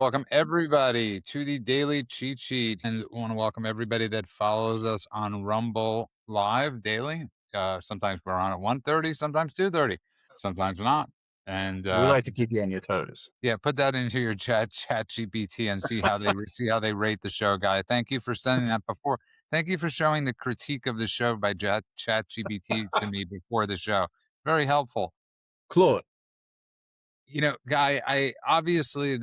Welcome everybody to the Daily Cheat Sheet, and want to welcome everybody that follows us on Rumble Live daily. Sometimes we're on at 1:30, sometimes 2:30, sometimes not. And We like to keep you on your toes. yeah, put that into your chat GPT and see how they rate the show, guy. Thank you for sending that before. Thank you for showing the critique of the show by chat GPT to me before the show. Very helpful. Claude, Guy, I obviously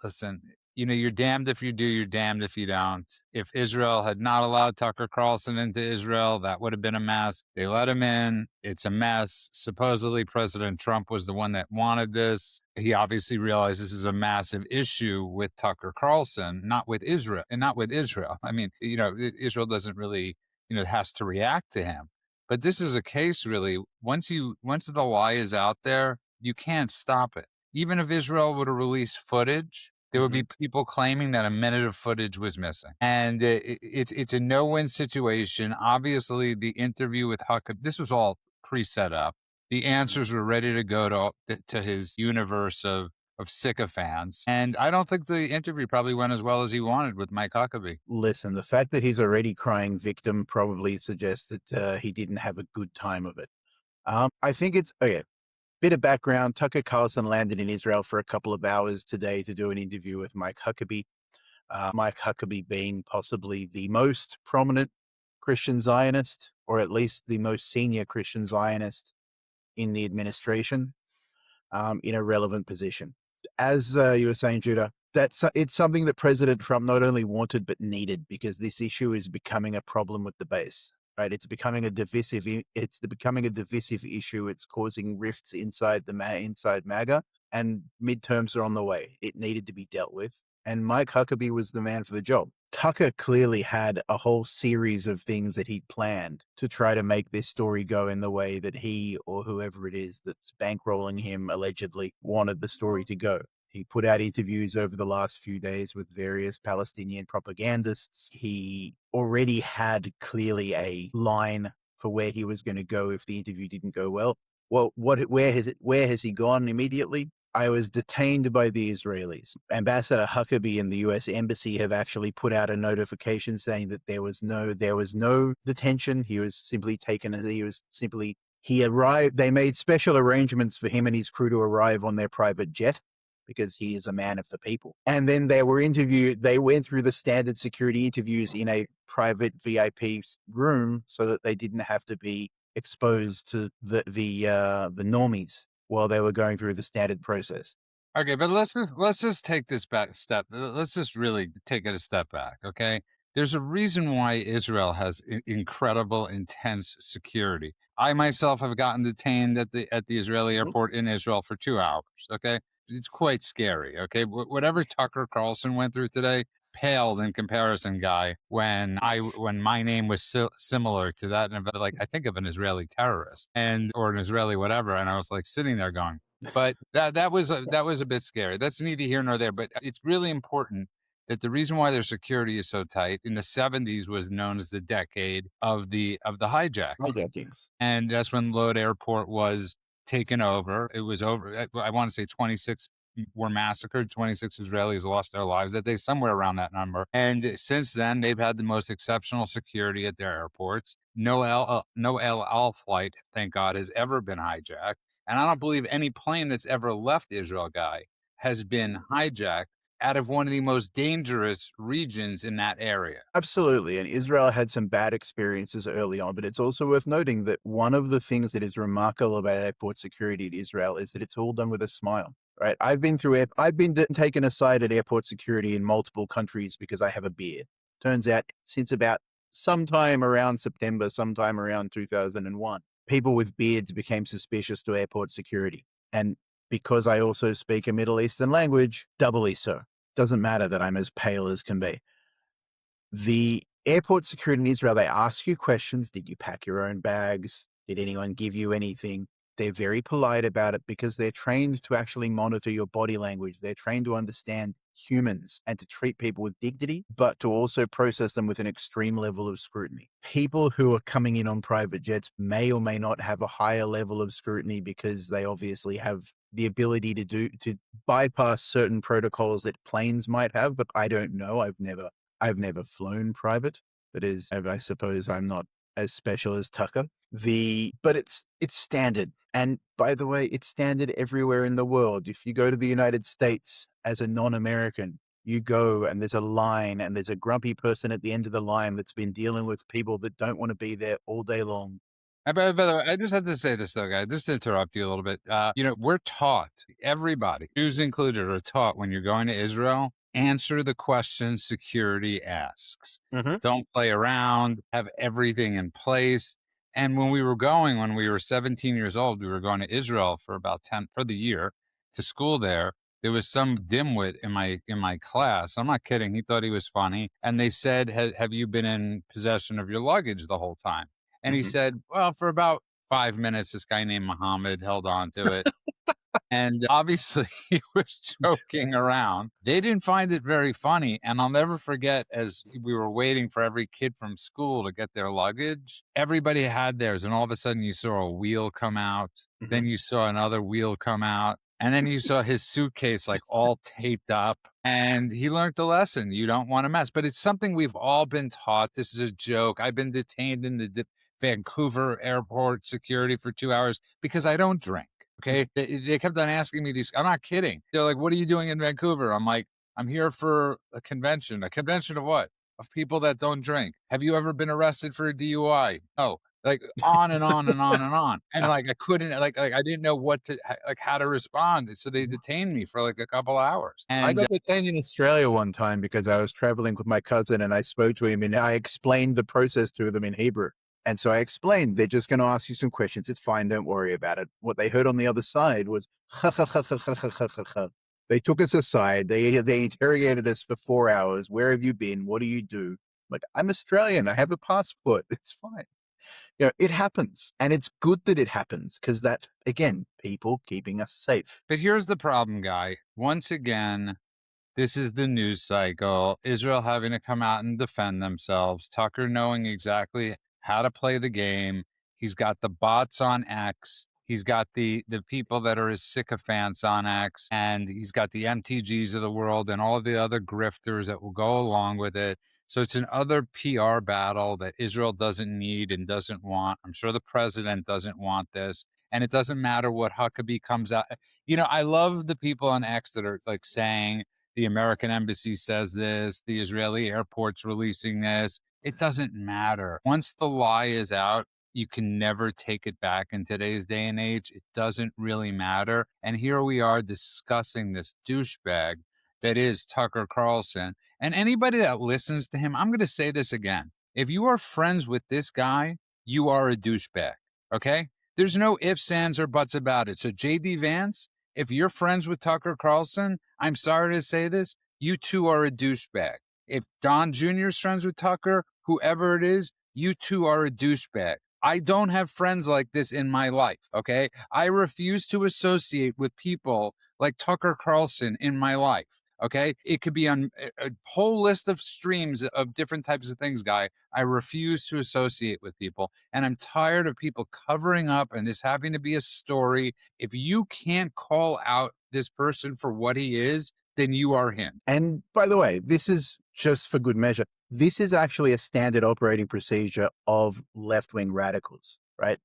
listen, you're damned if you do, you're damned if you don't. If Israel had not allowed Tucker Carlson into Israel, that would have been a mess. They let him in. It's a mess. Supposedly, President Trump was the one that wanted this. He obviously realized this is a massive issue with Tucker Carlson, not with Israel, and not with Israel. I mean, Israel doesn't really, has to react to him. But this is a case really, once the lie is out there, you can't stop it. Even if Israel were to release footage, there would be people claiming that a minute of footage was missing. And it's a no-win situation. Obviously, the interview with Huckabee, this was all pre-set up. The answers were ready to go to his universe of sycophants. And I don't think the interview probably went as well as he wanted with Mike Huckabee. listen, the fact that he's already crying victim probably suggests that he didn't have a good time of it. I think it's, okay, bit of background. Tucker Carlson landed in Israel for a couple of hours today to do an interview with Mike Huckabee. Mike Huckabee being possibly the most prominent Christian Zionist, or at least the most senior Christian Zionist in the administration, in a relevant position. As you were saying, Judah, it's something that President Trump not only wanted but needed, because this issue is becoming a problem with the base. Right, it's becoming a divisive. It's becoming a divisive issue. It's causing rifts inside inside MAGA, and midterms are on the way. It needed to be dealt with, and Mike Huckabee was the man for the job. Tucker clearly had a whole series of things that he'd planned to try to make this story go in the way that he, or whoever it is that's bankrolling him allegedly, wanted the story to go. He put out interviews over the last few days with various Palestinian propagandists. He already had clearly a line for where he was going to go if the interview didn't go well. Well, where has he gone immediately? I was detained by the Israelis. Ambassador Huckabee and the U.S. Embassy have actually put out a notification saying that there was no detention. He was simply taken as he arrived. They made special arrangements for him and his crew to arrive on their private jet, because he is a man of the people. And then they were interviewed. They went through the standard security interviews in a private VIP room so that they didn't have to be exposed to the normies while they were going through the standard process. Okay, but let's just take this back step. Let's just really take it a step back, okay? There's a reason why Israel has incredible, intense security. I myself have gotten detained at the Israeli airport in Israel for 2 hours. Okay, it's quite scary. Okay, whatever Tucker Carlson went through today paled in comparison, guy. When my name was similar to that, and like I think of an Israeli terrorist or an Israeli whatever, and I was like sitting there going. But that was a bit scary. That's neither here nor there. But it's really important that the reason why their security is so tight in the 70s was known as the decade of the hijack. Hijackings. And that's when Lod Airport was taken over. It was over. I want to say 26 were massacred. 26 Israelis lost their lives that day, somewhere around that number. And since then, they've had the most exceptional security at their airports. No El Al flight, thank God, has ever been hijacked. And I don't believe any plane that's ever left Israel, guy, has been hijacked out of one of the most dangerous regions in that area. Absolutely. And Israel had some bad experiences early on, but it's also worth noting that one of the things that is remarkable about airport security in Israel is that it's all done with a smile. Right? I've been taken aside at airport security in multiple countries because I have a beard. Turns out, since about sometime around September, sometime around 2001, people with beards became suspicious to airport security. And because I also speak a Middle Eastern language, doubly so. Doesn't matter that I'm as pale as can be. The airport security in Israel, they ask you questions. Did you pack your own bags? Did anyone give you anything? They're very polite about it because they're trained to actually monitor your body language. They're trained to understand humans and to treat people with dignity, but to also process them with an extreme level of scrutiny. People who are coming in on private jets may or may not have a higher level of scrutiny because they obviously have the ability to bypass certain protocols that planes might have, but I don't know. I've never flown private, but is I suppose I'm not as special as Tucker. But it's standard. And by the way, it's standard everywhere in the world. If you go to the United States as a non-American, you go and there's a line and there's a grumpy person at the end of the line that's been dealing with people that don't want to be there all day long. By the way, I just have to say this though, guy, just to interrupt you a little bit. We're taught, everybody, Jews included, are taught when you're going to Israel, answer the questions security asks. Mhm. Don't play around, have everything in place. And when we were 17 years old, we were going to Israel for about 10 for the year to school there. There was some dimwit in my class. I'm not kidding. He thought he was funny. And they said, have you been in possession of your luggage the whole time? And he Mhm. said, well, for about 5 minutes, this guy named Muhammad held on to it. And obviously, he was joking around. They didn't find it very funny. And I'll never forget, as we were waiting for every kid from school to get their luggage, everybody had theirs. And all of a sudden, you saw a wheel come out. Mhm. Then you saw another wheel come out. And then you saw his suitcase like all taped up. And he learned the lesson. You don't want to mess. But it's something we've all been taught. This is a joke. I've been detained in the Vancouver airport security for 2 hours because I don't drink. Okay. They kept on asking me these. I'm not kidding. They're like, what are you doing in Vancouver? I'm like, I'm here for a convention. A convention of what? Of people that don't drink. Have you ever been arrested for a DUI? No. Like on and on and on and on. And like I couldn't like I didn't know what to like how to respond. So they detained me for like a couple hours. I And got detained in Australia one time because I was traveling with my cousin and I spoke to him and I explained the process to them in Hebrew. And so I explained, they're just going to ask you some questions. It's fine. Don't worry about it. What they heard on the other side was, ha, ha, ha, ha, ha, ha, ha, ha, ha. They took us aside. They interrogated us for 4 hours. Where have you been? What do you do? Like, I'm Australian. I have a passport. It's fine. It happens. And it's good that it happens because that's, again, people keeping us safe. but here's the problem, guy. Once again, this is the news cycle. Israel having to come out and defend themselves. Tucker knowing exactly how to play the game. He's got the bots on X. He's got the people that are his sycophants on X, and he's got the MTGs of the world and all the other grifters that will go along with it. So it's another PR battle that Israel doesn't need and doesn't want. I'm sure the president doesn't want this. And it doesn't matter what Huckabee comes out. I love the people on X that are like saying, the American embassy says this, the Israeli airport's releasing this. It doesn't matter. Once the lie is out, you can never take it back in today's day and age. It doesn't really matter. And here we are discussing this douchebag that is Tucker Carlson. And anybody that listens to him, I'm going to say this again. If you are friends with this guy, you are a douchebag. Okay? There's no ifs, ands, or buts about it. So, JD Vance, if you're friends with Tucker Carlson, I'm sorry to say this, you too are a douchebag. If Don Jr. is friends with Tucker, whoever it is, you too are a douchebag. I don't have friends like this in my life, okay? I refuse to associate with people like Tucker Carlson in my life, okay? It could be on a whole list of streams of different types of things, guy. I refuse to associate with people. And I'm tired of people covering up and this having to be a story. If you can't call out this person for what he is, then you are him. And by the way, this is just for good measure. This is actually a standard operating procedure of left-wing radicals, right?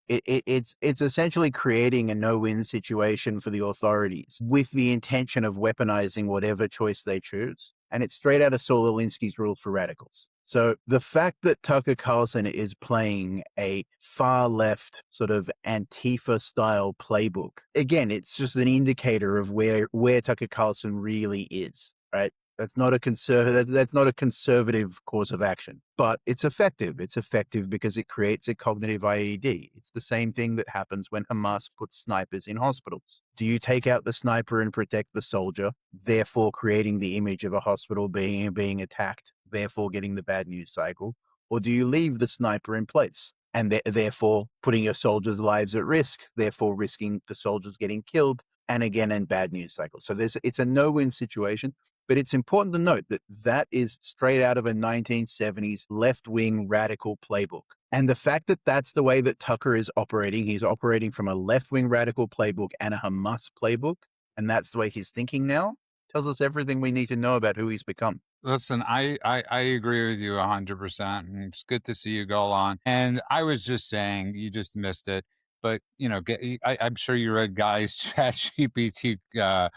It's essentially creating a no-win situation for the authorities with the intention of weaponizing whatever choice they choose. And it's straight out of Saul Alinsky's Rule for Radicals. So the fact that Tucker Carlson is playing a far left sort of Antifa style playbook, again, it's just an indicator of where Tucker Carlson really is, right? That's not a conservative course of action, but it's effective. It's effective because it creates a cognitive IED. It's the same thing that happens when Hamas puts snipers in hospitals. Do you take out the sniper and protect the soldier, therefore creating the image of a hospital being attacked, therefore getting the bad news cycle, or do you leave the sniper in place and therefore putting your soldiers' lives at risk, therefore risking the soldiers getting killed, and again in bad news cycle? So it's a no-win situation. But it's important to note that that is straight out of a 1970s left-wing radical playbook. And the fact that that's the way that Tucker is operating, he's operating from a left-wing radical playbook and a Hamas playbook, and that's the way he's thinking now, tells us everything we need to know about who he's become. Listen, I agree with you 100%. And it's good to see you go on. And I was just saying, you just missed it. But I'm sure you read Guy's ChatGPT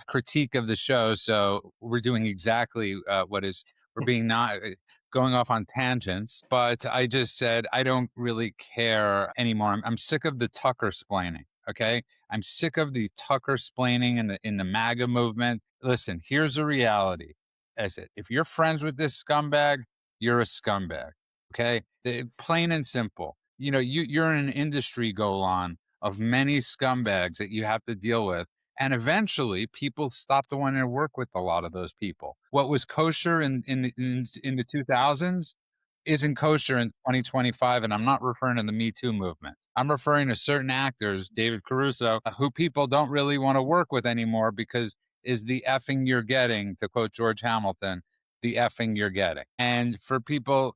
critique of the show. So we're doing exactly what is we're being not going off on tangents. But I just said I don't really care anymore. I'm sick of the Tucker splaining. Okay, I'm sick of the Tucker splaining in the MAGA movement. Listen, here's the reality as it. If you're friends with this scumbag, you're a scumbag. Okay, plain and simple. You're in an industry go on of many scumbags that you have to deal with. And eventually, people stopped wanting to work with a lot of those people. What was kosher in the 2000s isn't kosher in 2025. And I'm not referring to the Me Too movement. I'm referring to certain actors, David Caruso, who people don't really want to work with anymore because is the effing you're getting, to quote George Hamilton, the effing you're getting. And for people,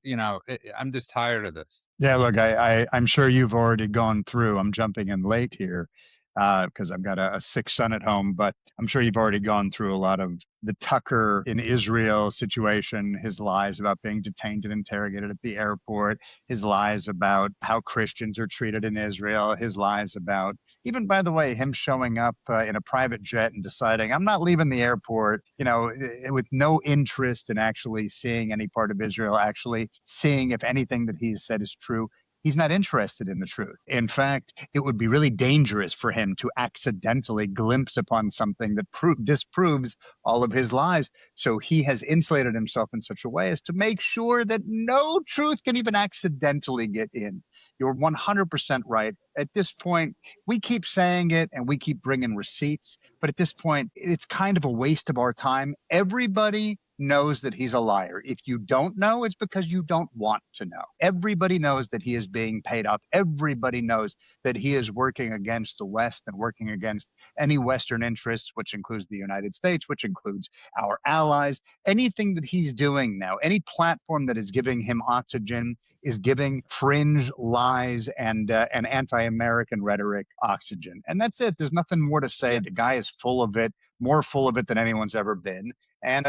I'm just tired of this. Yeah, look, I'm sure you've already gone through. I'm jumping in late here because I've got a sick son at home, but I'm sure you've already gone through a lot of the Tucker in Israel situation, his lies about being detained and interrogated at the airport, his lies about how Christians are treated in Israel, his lies about even, by the way, him showing up in a private jet and deciding, I'm not leaving the airport, with no interest in actually seeing any part of Israel, actually seeing if anything that he's said is true. He's not interested in the truth. In fact, it would be really dangerous for him to accidentally glimpse upon something that disproves all of his lies. So he has insulated himself in such a way as to make sure that no truth can even accidentally get in. You're 100% right. At this point, we keep saying it and we keep bringing receipts, but at this point, it's kind of a waste of our time. Everybody knows that he's a liar. If you don't know, it's because you don't want to know. Everybody knows that he is being paid off. Everybody knows that he is working against the West and working against any Western interests, which includes the United States, which includes our allies. Anything that he's doing now, any platform that is giving him oxygen, is giving fringe lies and anti-American rhetoric oxygen. And that's it. There's nothing more to say. The guy is full of it, more full of it than anyone's ever been. And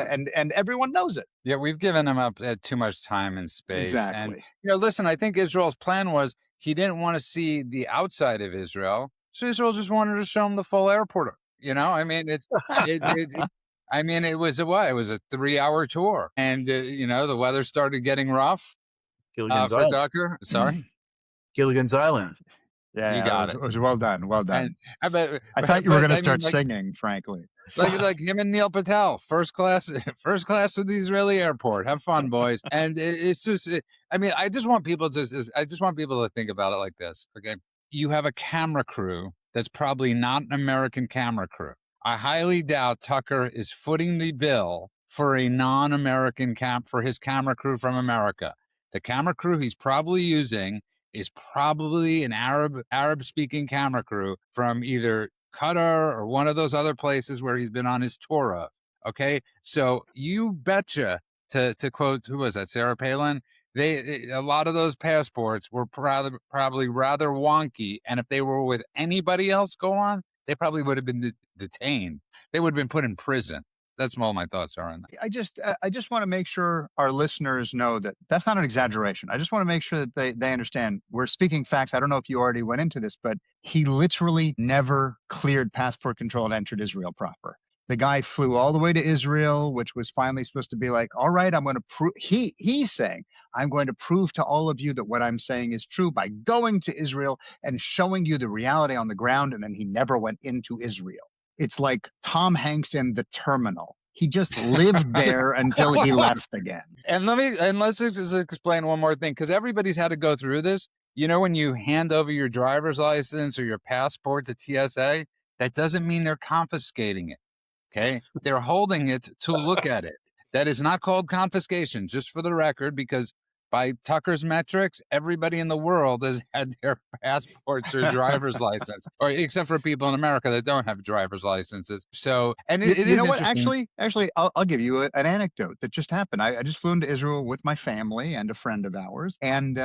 everyone knows it. Yeah, we've given him up too much time and space. And Exactly. listen, I think Israel's plan was he didn't want to see the outside of Israel, so Israel just wanted to show him the full airport. I mean, it was a what? It was a 3-hour tour, and the weather started getting rough Gilligan's for Island. Tucker. Sorry, Gilligan's Island. you got it. It was well done. Well done. And I thought you were going to start singing, frankly. like him and Neil Patel, first class to the Israeli airport. Have fun, boys. And it's just, I just want people to think about it like this. Okay, you have a camera crew that's probably not an American camera crew. I highly doubt Tucker is footing the bill for a non-American for his camera crew from America. The camera crew he's probably using is probably an Arab-speaking camera crew from either Qatar or one of those other places where he's been on his tour of. Okay, so you betcha, to quote, who was that, Sarah Palin? A lot of those passports were probably rather wonky, and if they were with anybody else go on, they probably would have been detained. They would have been put in prison. That's all my thoughts are on that. I just want to make sure our listeners know that that's not an exaggeration. I just want to make sure that they understand we're speaking facts. I don't know if you already went into this, but he literally never cleared passport control and entered Israel proper. The guy flew all the way to Israel, which was finally supposed to be like, all right, I'm going to prove, he's saying, I'm going to prove to all of you that what I'm saying is true by going to Israel and showing you the reality on the ground. And then he never went into Israel. It's like Tom Hanks in The Terminal. He just lived there until he left again. And let's just explain one more thing, because everybody's had to go through this. When you hand over your driver's license or your passport to TSA, that doesn't mean they're confiscating it. Okay, they're holding it to look at it. That is not called confiscation, just for the record, because by Tucker's metrics, everybody in the world has had their passports or driver's license, or except for people in America that don't have driver's licenses. So, and it is what? interesting. Actually, I'll give you an anecdote that just happened. I just flew into Israel with my family and a friend of ours, and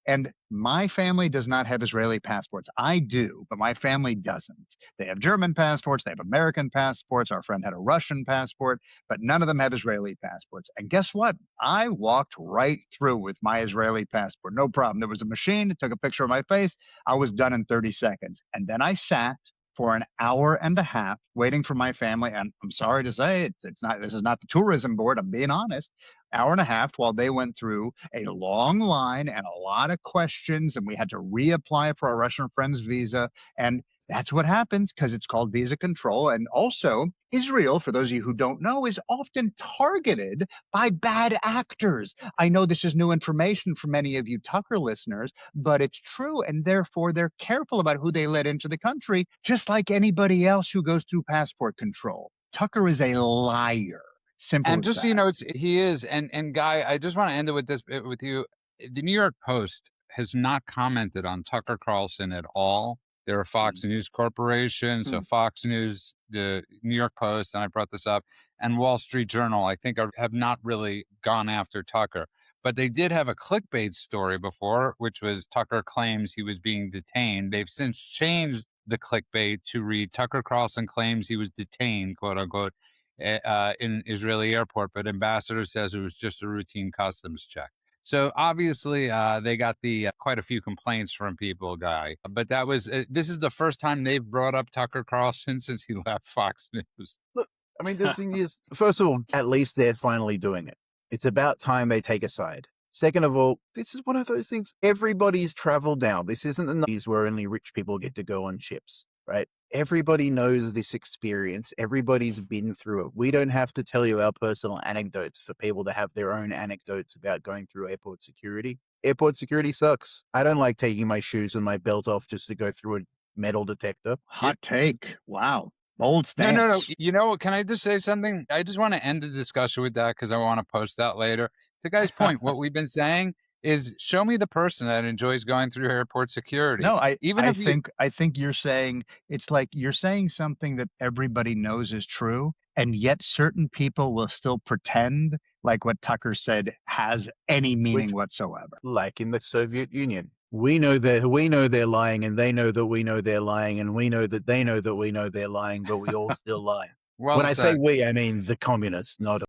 And my family does not have Israeli passports. I do, but my family doesn't. They have German passports, they have American passports. Our friend had a Russian passport, but none of them have Israeli passports. And guess what? I walked right through with my Israeli passport. No problem. There was a machine, it took a picture of my face. I was done in 30 seconds. And then I sat for an hour and a half waiting for my family. And I'm sorry to say, it's not, this is not the tourism board. I'm being honest. Hour and a half while they went through a long line and a lot of questions, and we had to reapply for our Russian friend's visa. And that's what happens because it's called visa control. And also, Israel, for those of you who don't know, is often targeted by bad actors. I know this is new information for many of you Tucker listeners, but it's true. And therefore, they're careful about who they let into the country, just like anybody else who goes through passport control. Tucker is a liar. Simple And as just so you that. know, he is. And Guy, I just want to end it with this with you. The New York Post has not commented on Tucker Carlson at all. They're a Fox News corporation, so Mm. Fox News, the New York Post, and I brought this up, and Wall Street Journal, I think, have not really gone after Tucker. But they did have a clickbait story before, which was Tucker claims he was being detained. They've since changed the clickbait to read Tucker Carlson claims he was detained, quote unquote, in Israeli airport, but ambassador says it was just a routine customs check. So obviously, they got the quite a few complaints from people, Guy. But that was this is the first time they've brought up Tucker Carlson since he left Fox News. Look, I mean, the thing is, first of all, at least they're finally doing it. It's about time they take a side. Second of all, this is one of those things. Everybody's traveled now. This isn't the 90s where only rich people get to go on ships, right? Everybody knows this experience. Everybody's been through it. We don't have to tell you our personal anecdotes for people to have their own anecdotes about going through airport security. Airport security sucks. I don't like taking my shoes and my belt off just to go through a metal detector. Hot take. Wow. Bold No. stance. You know, can I just say something? I just want to end the discussion with that because I want to post that later. To Guy's point, what we've been saying is show me the person that enjoys going through airport security. No, I Even I if you, think I think you're saying it's like you're saying something that everybody knows is true, and yet certain people will still pretend like what Tucker said has any meaning Which, whatsoever. like in the Soviet Union, we know they're lying, and they know that we know they're lying, and we know that they know that we know they're lying, but we all still lie. When well I say said. we, I mean the communists, not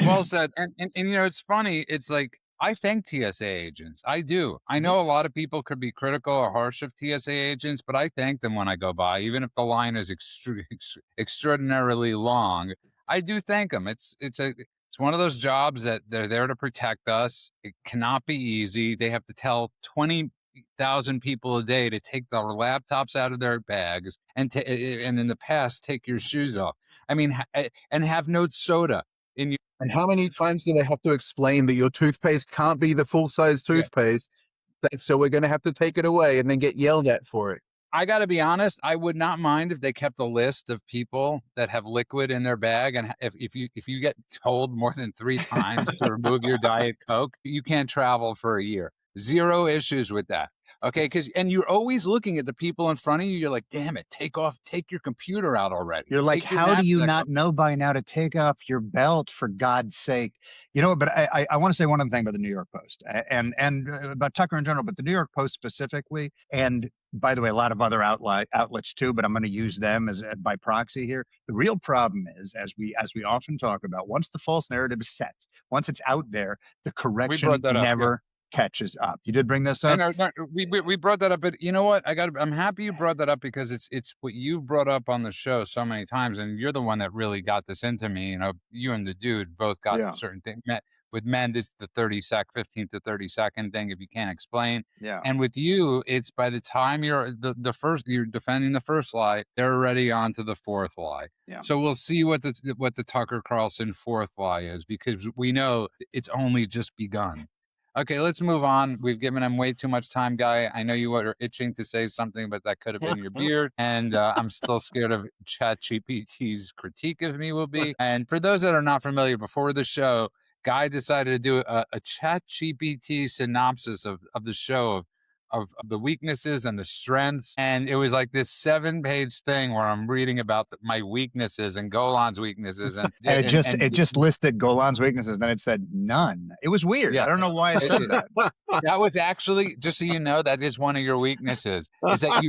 Well said. And you know, it's funny. It's like I thank TSA agents. I do. I Mhm. know a lot of people could be critical or harsh of TSA agents, but I thank them when I go by, even if the line is extraordinarily long. I do thank them. It's one of those jobs that they're there to protect us. It cannot be easy. They have to tell 20,000 people a day to take their laptops out of their bags and in the past take your shoes off. I mean, and have no soda in your. And how many times do they have to explain that your toothpaste can't be the full-size Yeah. toothpaste? So we're going to have to take it away and then get yelled at for it. I got to be honest. I would not mind if they kept a list of people that have liquid in their bag, and if you get told more than 3 times to remove your Diet Coke, you can't travel for a year. Zero issues with that. Okay, and you're always looking at the people in front of you. You're like, damn it, take your computer out already. You're like, Take your how do you knapsack off. not know by now to take off your belt for God's sake? You know, but I want to say one other thing about the New York Post and about Tucker in general, but the New York Post specifically, and by the way, a lot of other outlets too, but I'm going to use them as by proxy here. The real problem is, as we often talk about, once the false narrative is set, once it's out there, the We correction brought that up. Yeah. never catches up. You did bring this I up? know, no, we brought that up, but you know what? I'm happy you brought that up because it's what you brought up on the show so many times, and you're the one that really got this into me. You know, you and the dude both got Yeah, certain things. With men, it's the 15 to 30 second thing if you can't explain. yeah, And with you, it's by the time you're you're defending the first lie, they're already on to the fourth lie. yeah. So we'll see what the Tucker Carlson fourth lie is because we know it's only just begun. Okay, let's move on. We've given him way too much time, Guy. I know you were itching to say something, but that could have been your beard. And I'm still scared of ChatGPT's critique of me will be. And for those that are not familiar, before the show, Guy decided to do a ChatGPT synopsis of the show of of the weaknesses and the strengths. And it was like this 7-page thing where I'm reading about my weaknesses and Golan's weaknesses And it and just listed Golan's weaknesses. Then it said none. It was weird. yeah, I don't know why it said that. that was actually, just so you know, that is one of your weaknesses, is that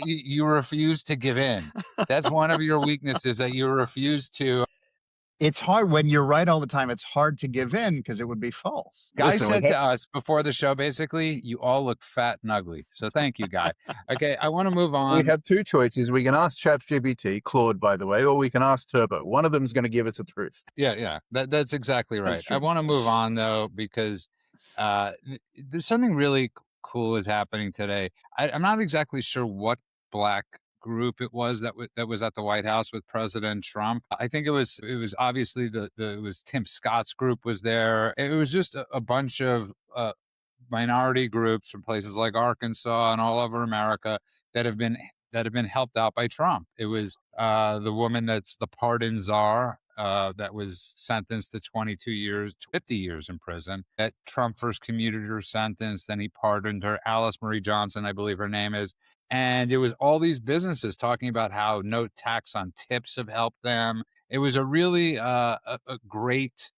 you refuse to give in. That's one of your weaknesses, that you refuse to. It's hard when you're right all the time. It's hard to give in because it would be false. Guy Listen, said to us before the show, basically, you all look fat and ugly. So thank you, Guy. Okay, I want to move we on. have two choices. We can ask ChatGPT, Claude, by the way, or we can ask Turbo. One of them is going to give us the truth. Yeah, that's exactly right. true. I want to move on though, because there's something really cool is happening today. I'm not exactly sure what black group it was that was at the White House with President Trump. I think it was obviously it was Tim Scott's group was there. It was just a bunch of minority groups from places like Arkansas and all over America that have been helped out by Trump. It was the woman that's the pardon czar, that was sentenced to 22 years, 50 years in prison, that Trump first commuted her sentence. Then he pardoned her, Alice Marie Johnson, I believe her name is. And it was all these businesses talking about how no tax on tips have helped them. It was a really a great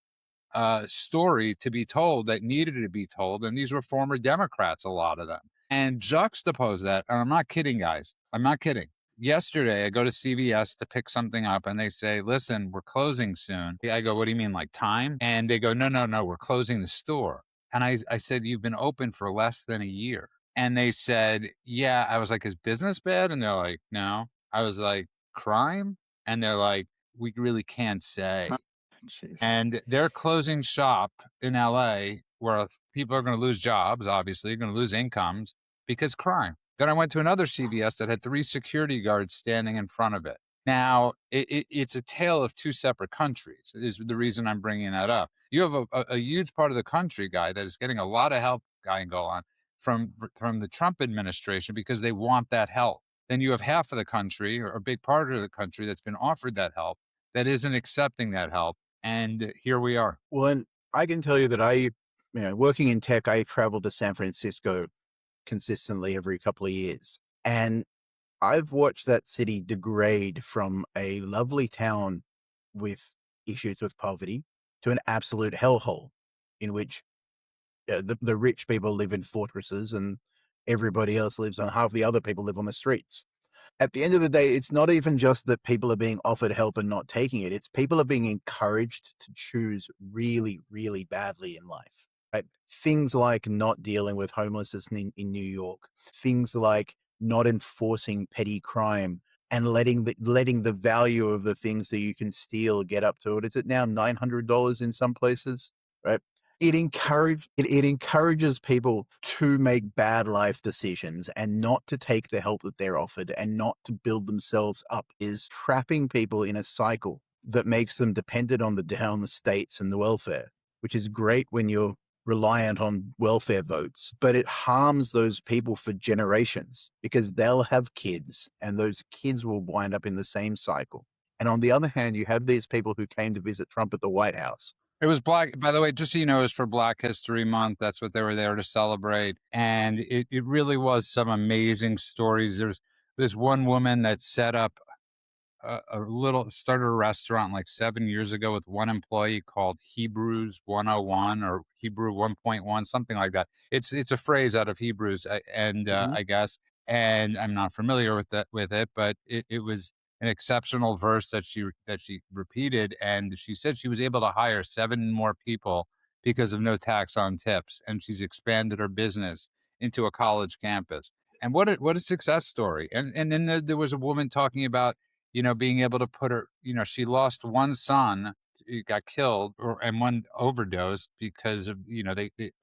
story to be told that needed to be told. And these were former Democrats, a lot of them. And juxtapose that, and I'm not kidding, guys. I'm not kidding. Yesterday, I go to CVS to pick something up, and they say, listen, we're closing soon. I go, what do you mean, like time? And they go, no, we're closing the store. And I said, you've been open for less than a year. And they said, yeah. I was like, is business bad? And they're like, no. I was like, crime? And they're like, we really can't say. Jeez. And they're closing shop in LA, where people are going to lose jobs, obviously, going to lose incomes because crime. Then I went to another CVS that had 3 security guards standing in front of it. Now, it's a tale of 2 separate countries, is the reason I'm bringing that up. You have a huge part of the country, Guy, that is getting a lot of help, Guy and Golan, from the Trump administration because they want that help. Then you have half of the country, or a big part of the country, that's been offered that help, that isn't accepting that help. And here we are. Well, and I can tell you that working in tech, I travel to San Francisco consistently every couple of years. And I've watched that city degrade from a lovely town with issues with poverty to an absolute hellhole in which the rich people live in fortresses and everybody else lives on half the other people live on the streets. At the end of the day, it's not even just that people are being offered help and not taking it. It's people are being encouraged to choose really, really badly in life. Right? Things like not dealing with homelessness in New York, things like not enforcing petty crime and letting the value of the things that you can steal get up to, what is it now, $900 in some places, right? It encourages people to make bad life decisions and not to take the help that they're offered and not to build themselves up, is trapping people in a cycle that makes them dependent on the states and the welfare, which is great when you're reliant on welfare votes, but it harms those people for generations because they'll have kids and those kids will wind up in the same cycle. And on the other hand, you have these people who came to visit Trump at the White House. It was Black, by the way, just so you know, it was for Black History Month. That's what they were there to celebrate. And it really was some amazing stories. There's this one woman that set up started a restaurant like 7 years ago with one employee called Hebrews 101 or Hebrew 1.1, something like that. It's a phrase out of Hebrews, I guess, and I'm not familiar with it, but it was an exceptional verse that she repeated, and she said she was able to hire 7 more people because of no tax on tips, and she's expanded her business into a college campus. And what a success story! And then there was a woman talking about, being able to put her, she lost one son, he got killed, and one overdosed because of,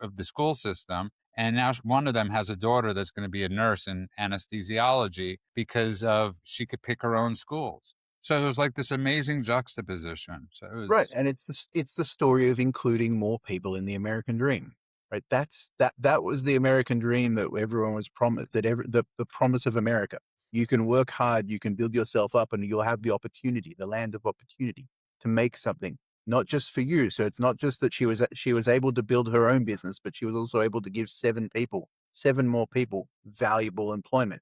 of the school system. And now one of them has a daughter that's going to be a nurse in anesthesiology because of she could pick her own schools. So it was like this amazing juxtaposition. So it was Right, and it's the story of including more people in the American dream. Right, that was the American dream that everyone was promised. The promise of America. You can work hard, you can build yourself up, and you'll have the opportunity, the land of opportunity, to make something, not just for you. So it's not just that she was able to build her own business, but she was also able to give 7 people 7 more people valuable employment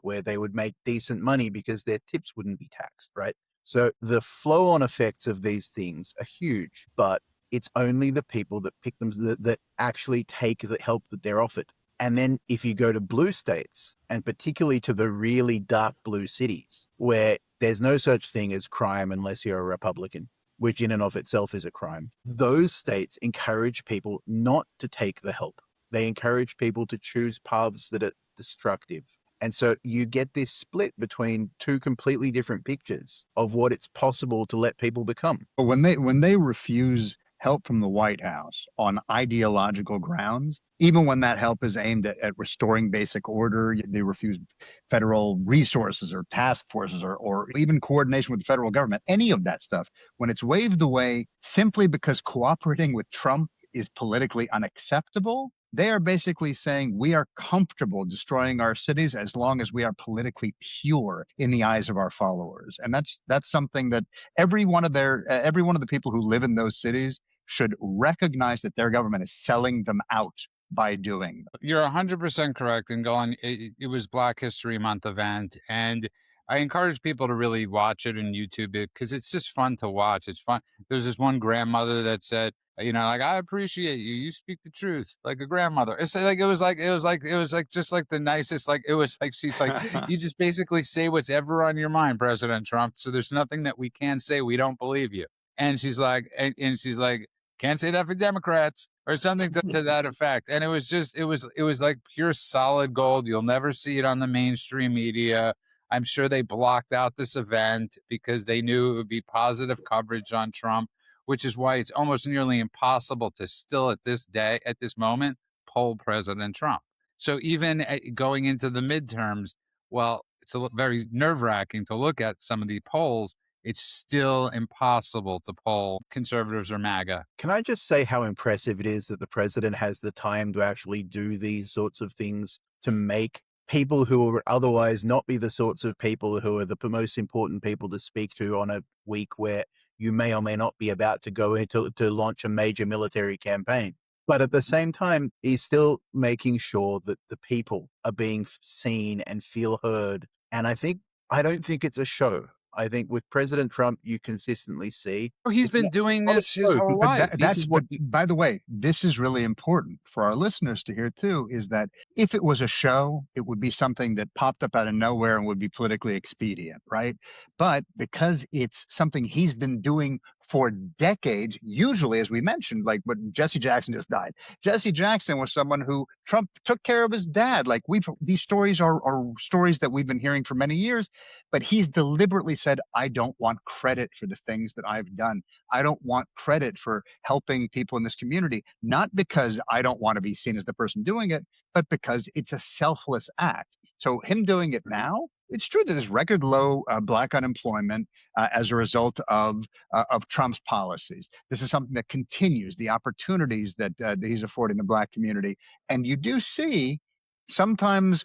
where they would make decent money because their tips wouldn't be taxed, right? So the flow on effects of these things are huge, but it's only the people that pick them that actually take the help that they're offered. And then if you go to blue states, and particularly to the really dark blue cities, where there's no such thing as crime unless you're a Republican, which in and of itself is a crime, those states encourage people not to take the help. They encourage people to choose paths that are destructive. And so you get this split between two completely different pictures of what it's possible to let people become. But when they refuse help from the White House on ideological grounds, even when that help is aimed at restoring basic order, they refuse federal resources or task forces or even coordination with the federal government, any of that stuff, when it's waved away simply because cooperating with Trump is politically unacceptable, they are basically saying we are comfortable destroying our cities as long as we are politically pure in the eyes of our followers. And that's something that every one of the people who live in those cities should recognize, that their government is selling them out by doing. You're 100% correct. And going, it was Black History Month event, and I encourage people to really watch it and YouTube it because it's just fun to watch. It's fun. There's this one grandmother that said, like, I appreciate you. You speak the truth like a grandmother. It's like it was like just like the nicest. Like it was like she's like, you just basically say what's ever on your mind, President Trump. So there's nothing that we can say. We don't believe you. And she's like, and she's like, can't say that for Democrats or something to that effect. And it was like pure solid gold. You'll never see it on the mainstream media. I'm sure they blocked out this event because they knew it would be positive coverage on Trump, which is why it's almost nearly impossible to still at this moment, poll President Trump. So even going into the midterms, well, it's very nerve wracking to look at some of the polls. It's still impossible to poll conservatives or MAGA. Can I just say how impressive it is that the president has the time to actually do these sorts of things to make people who would otherwise not be the sorts of people who are the most important people to speak to on a week where you may or may not be about to go into to launch a major military campaign. But at the same time, he's still making sure that the people are being seen and feel heard. And I don't think it's a show. I think with President Trump, you consistently see Oh, he's it's been doing not a this his show. whole But life. This is what by the way, this is really important for our listeners to hear too, is that if it was a show, it would be something that popped up out of nowhere and would be politically expedient, right? But because it's something he's been doing for decades, usually, as we mentioned, like when Jesse Jackson just died. Jesse Jackson was someone who Trump took care of his dad. Like these stories are stories that we've been hearing for many years, but he's deliberately said, I don't want credit for the things that I've done. I don't want credit for helping people in this community, not because I don't want to be seen as the person doing it, but because it's a selfless act. So him doing it now, it's true that there's record low black unemployment as a result of Trump's policies. This is something that continues the opportunities that he's affording the black community, and you do see sometimes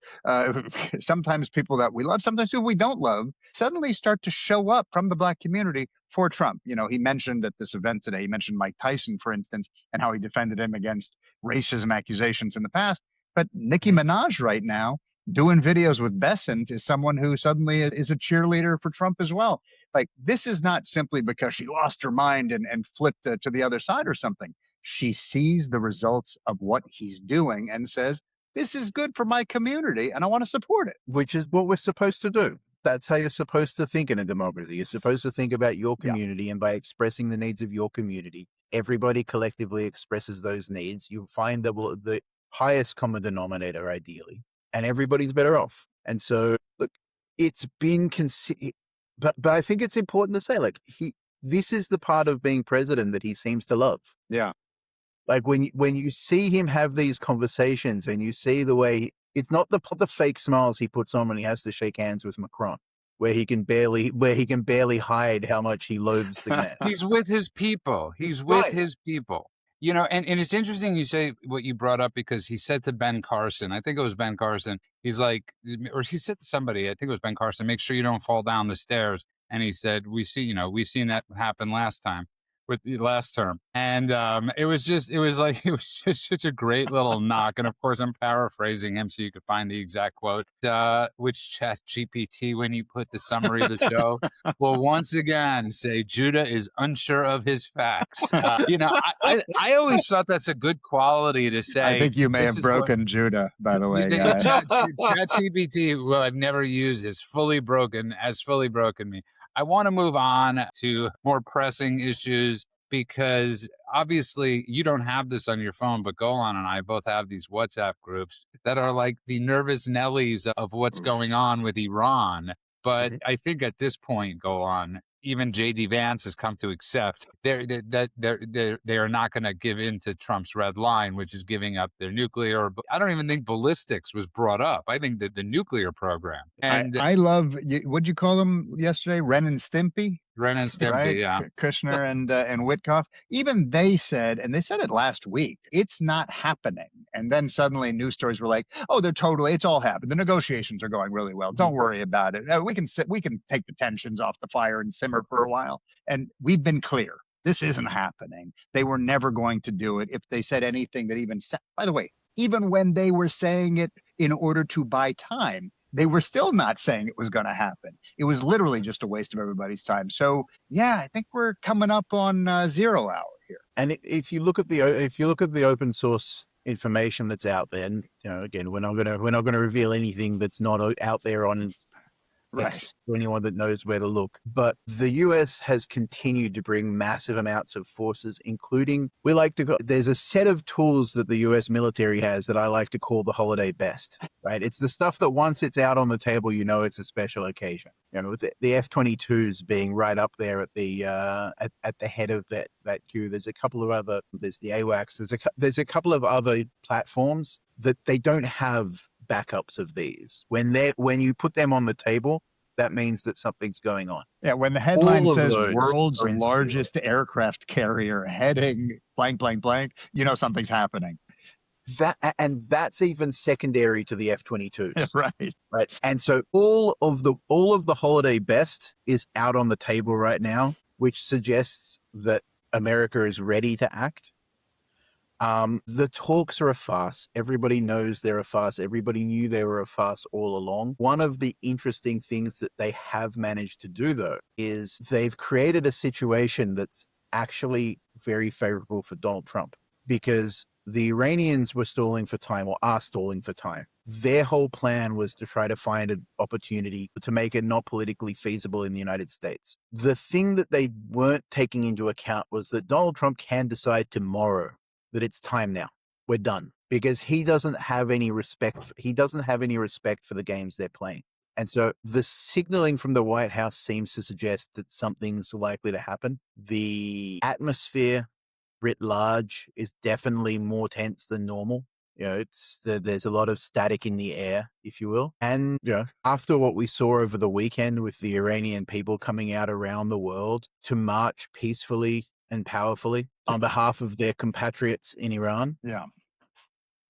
sometimes people that we love, sometimes people we don't love, suddenly start to show up from the black community for Trump. He mentioned at this event today, he mentioned Mike Tyson, for instance, and how he defended him against racism accusations in the past. But Nicki Minaj right now doing videos with Besant is someone who suddenly is a cheerleader for Trump as well. Like, this is not simply because she lost her mind and flipped to the other side or something. She sees the results of what he's doing and says, this is good for my community and I want to support it. which is what we're supposed to do. That's how you're supposed to think in a democracy. You're supposed to think about your Yeah. community, and by expressing the needs of your community, everybody collectively expresses those needs. You'll find the highest common denominator, ideally, and everybody's better off. And so, look, it's been but I think it's important to say, like, this is the part of being president that he seems to love. Yeah. Like when you see him have these conversations and you see the way it's not the fake smiles he puts on when he has to shake hands with Macron, where he can barely hide how much he loathes the man. He's with his people. He's with Right. his people. And it's interesting you say what you brought up, because he said to Ben Carson, I think it was Ben Carson, he's like, or he said to somebody, I think it was Ben Carson, make sure you don't fall down the stairs. And he said, we've seen that happen last time. with the last term. And it was just such a great little knock. And of course, I'm paraphrasing him so you could find the exact quote. Which chat GPT, when you put the summary of the show, will once again say Judah is unsure of his facts. I always thought that's a good quality to I say. think you may This have is what broken Judah, by the way, guys. ChatGPT, well, I've never used, has fully broken me. I want to move on to more pressing issues because obviously you don't have this on your phone, but Golan and I both have these WhatsApp groups that are like the nervous Nellies of what's going on with Iran. But I think at this point, Golan, even JD Vance has come to accept they are not going to give in to Trump's red line, which is giving up their nuclear. I don't even think ballistics was brought up. I think that the nuclear program and I love, what'd you call them yesterday? Ren and Stimpy? Ren and Stimpy, Right? yeah. Kushner and Witkoff. Even they said, and they said it last week, it's not happening. And then suddenly news stories were like, oh, it's all happened. The negotiations are going really well. Don't worry about it. We can take the tensions off the fire and simmer for a while. And we've been clear. This isn't happening. They were never going to do it. If they said anything that even said, by the way, even when they were saying it in order to buy time, they were still not saying it was going to happen. It was literally just a waste of everybody's time. So yeah, I think we're coming up on 0 hour here. And if you look at the open source information that's out there, and again, we're not going to reveal anything that's not out there on X for anyone that knows where to look. But the US has continued to bring massive amounts of forces, including, there's a set of tools that the US military has that I like to call the holiday best, right? It's the stuff that once it's out on the table, it's a special occasion. With the F-22s being right up there at the at the head of that queue. There's a couple of other, there's the AWACS, there's a couple of other platforms that they don't have backups of these. When you put them on the table, that means that something's going on. Yeah, when the headline says world's largest aircraft carrier heading blank, blank, blank, something's happening. That's even secondary to the F-22s. Right. And so all of the holiday best is out on the table right now, which suggests that America is ready to act. The talks are a farce. Everybody knows they're a farce. Everybody knew they were a farce all along. One of the interesting things that they have managed to do, though, is they've created a situation that's actually very favorable for Donald Trump, because the Iranians were stalling for time, or are stalling for time. Their whole plan was to try to find an opportunity to make it not politically feasible in the United States. The thing that they weren't taking into account was that Donald Trump can decide tomorrow that it's time now. We're done. Because he doesn't have any respect for the games they're playing. And so the signaling from the White House seems to suggest that something's likely to happen. The atmosphere writ large is definitely more tense than normal. There's a lot of static in the air, if you will. And after what we saw over the weekend with the Iranian people coming out around the world to march peacefully and powerfully on behalf of their compatriots in Iran. Yeah.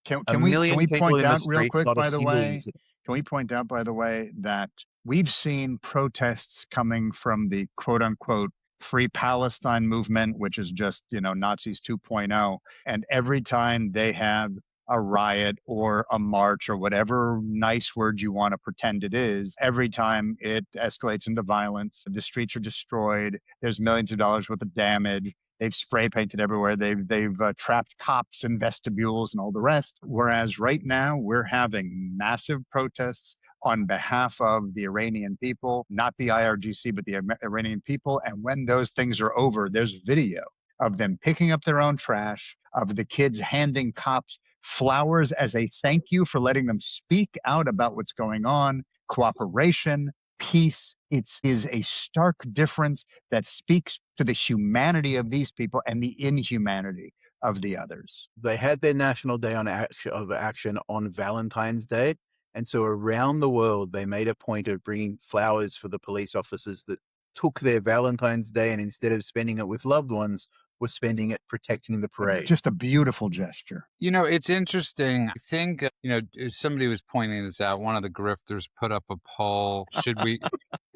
Can we point out real quick, by the way? Can we point out, by the way, that we've seen protests coming from the quote unquote Free Palestine movement, which is just, Nazis 2.0. And every time they have a riot or a march or whatever nice word you want to pretend it is, every time it escalates into violence, the streets are destroyed, there's millions of dollars worth of damage. They've spray painted everywhere. They've trapped cops in vestibules and all the rest. Whereas right now we're having massive protests on behalf of the Iranian people, not the IRGC, but the Iranian people. And when those things are over, there's video of them picking up their own trash, of the kids handing cops flowers as a thank you for letting them speak out about what's going on, cooperation, peace. It is a stark difference that speaks to the humanity of these people and the inhumanity of the others. They had their National Day of Action on Valentine's Day. And so around the world, they made a point of bringing flowers for the police officers that took their Valentine's Day and instead of spending it with loved ones, were spending it protecting the parade. Just a beautiful gesture. It's interesting. I think, if somebody was pointing this out. One of the grifters put up a poll.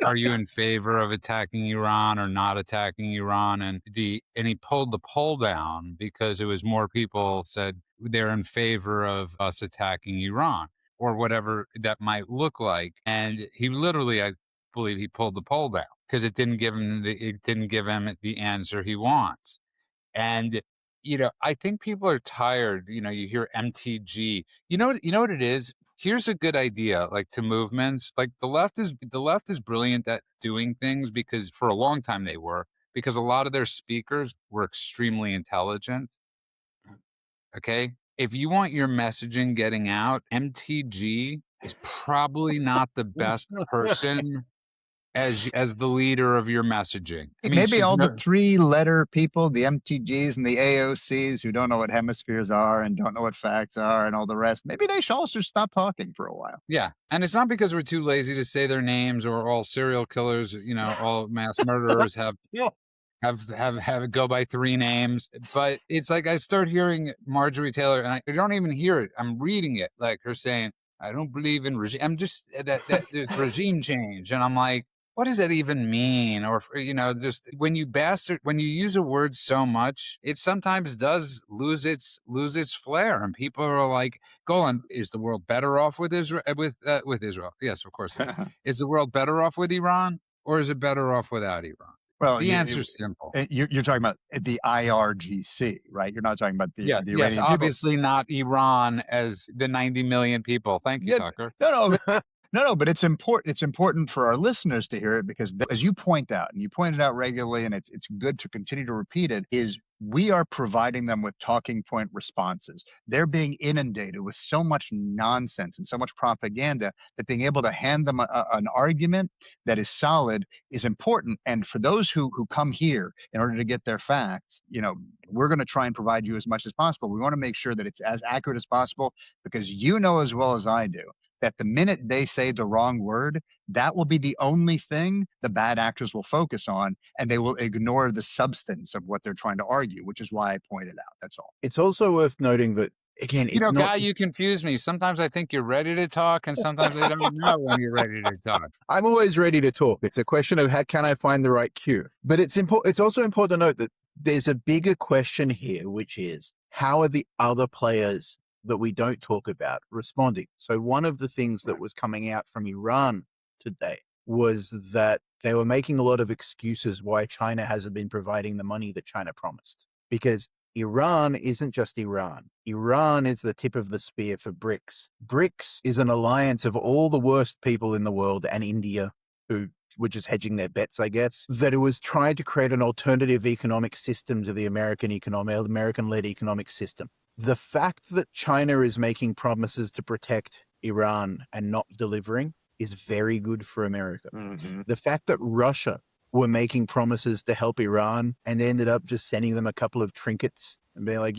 Are you in favor of attacking Iran or not attacking Iran? And he pulled the poll down because it was more people said they're in favor of us attacking Iran or whatever that might look like. And he literally, I believe he pulled the poll down because it didn't give him the answer he wants. And I think people are tired. You hear MTG. You know what it is? Here's a good idea, like to movements. Like the left is brilliant at doing things because for a long time they were, because a lot of their speakers were extremely intelligent. Okay. If you want your messaging getting out, MTG is probably not the best person as the leader of your messaging. I mean, Maybe she's all no, the 3-letter people, the MTGs and the AOCs who don't know what hemispheres are and don't know what facts are and all the rest, maybe they should also stop talking for a while. Yeah. And it's not because we're too lazy to say their names or all serial killers, all mass murderers have Yeah. have it go by 3 names. But it's like I start hearing Marjorie Taylor and I don't even hear it. I'm reading it, like her saying, I don't believe in regime. I'm just that there's regime change. And I'm like, what does that even mean? Or, just when you use a word so much, it sometimes does lose its flair. And people are like, Golan, is the world better off with Israel? With Israel? Yes, of course it is. Is the world better off with Iran, or is it better off without Iran? Well, The answer is simple. you're talking about the IRGC, right? You're not talking about the Yes, Iranian people. obviously not Iran as the 90 million people. Thank you, Yeah, Tucker. No, but it's important. It's important for our listeners to hear it because, as you point out, and you point it out regularly, and it's good to continue to repeat it, is we are providing them with talking point responses. They're being inundated with so much nonsense and so much propaganda that being able to hand them an argument that is solid is important. And for those who come here in order to get their facts, we're going to try and provide you as much as possible. We want to make sure that it's as accurate as possible because as well as I do that the minute they say the wrong word, that will be the only thing the bad actors will focus on, and they will ignore the substance of what they're trying to argue, which is why I pointed out. That's all. It's also worth noting that, again, it's not... Guy, you confuse me. Sometimes I think you're ready to talk, and sometimes I don't know when you're ready to talk. I'm always ready to talk. It's a question of how can I find the right cue. But it's also important to note that there's a bigger question here, which is how are the other players that we don't talk about responding? So one of the things that was coming out from Iran today was that they were making a lot of excuses why China hasn't been providing the money that China promised. Because Iran isn't just Iran. Iran is the tip of the spear for BRICS. BRICS is an alliance of all the worst people in the world and India who were just hedging their bets, I guess, that it was trying to create an alternative economic system to the American-led economic system. The fact that China is making promises to protect Iran and not delivering is very good for America. Mm-hmm. The fact that Russia were making promises to help Iran and they ended up just sending them a couple of trinkets and being like,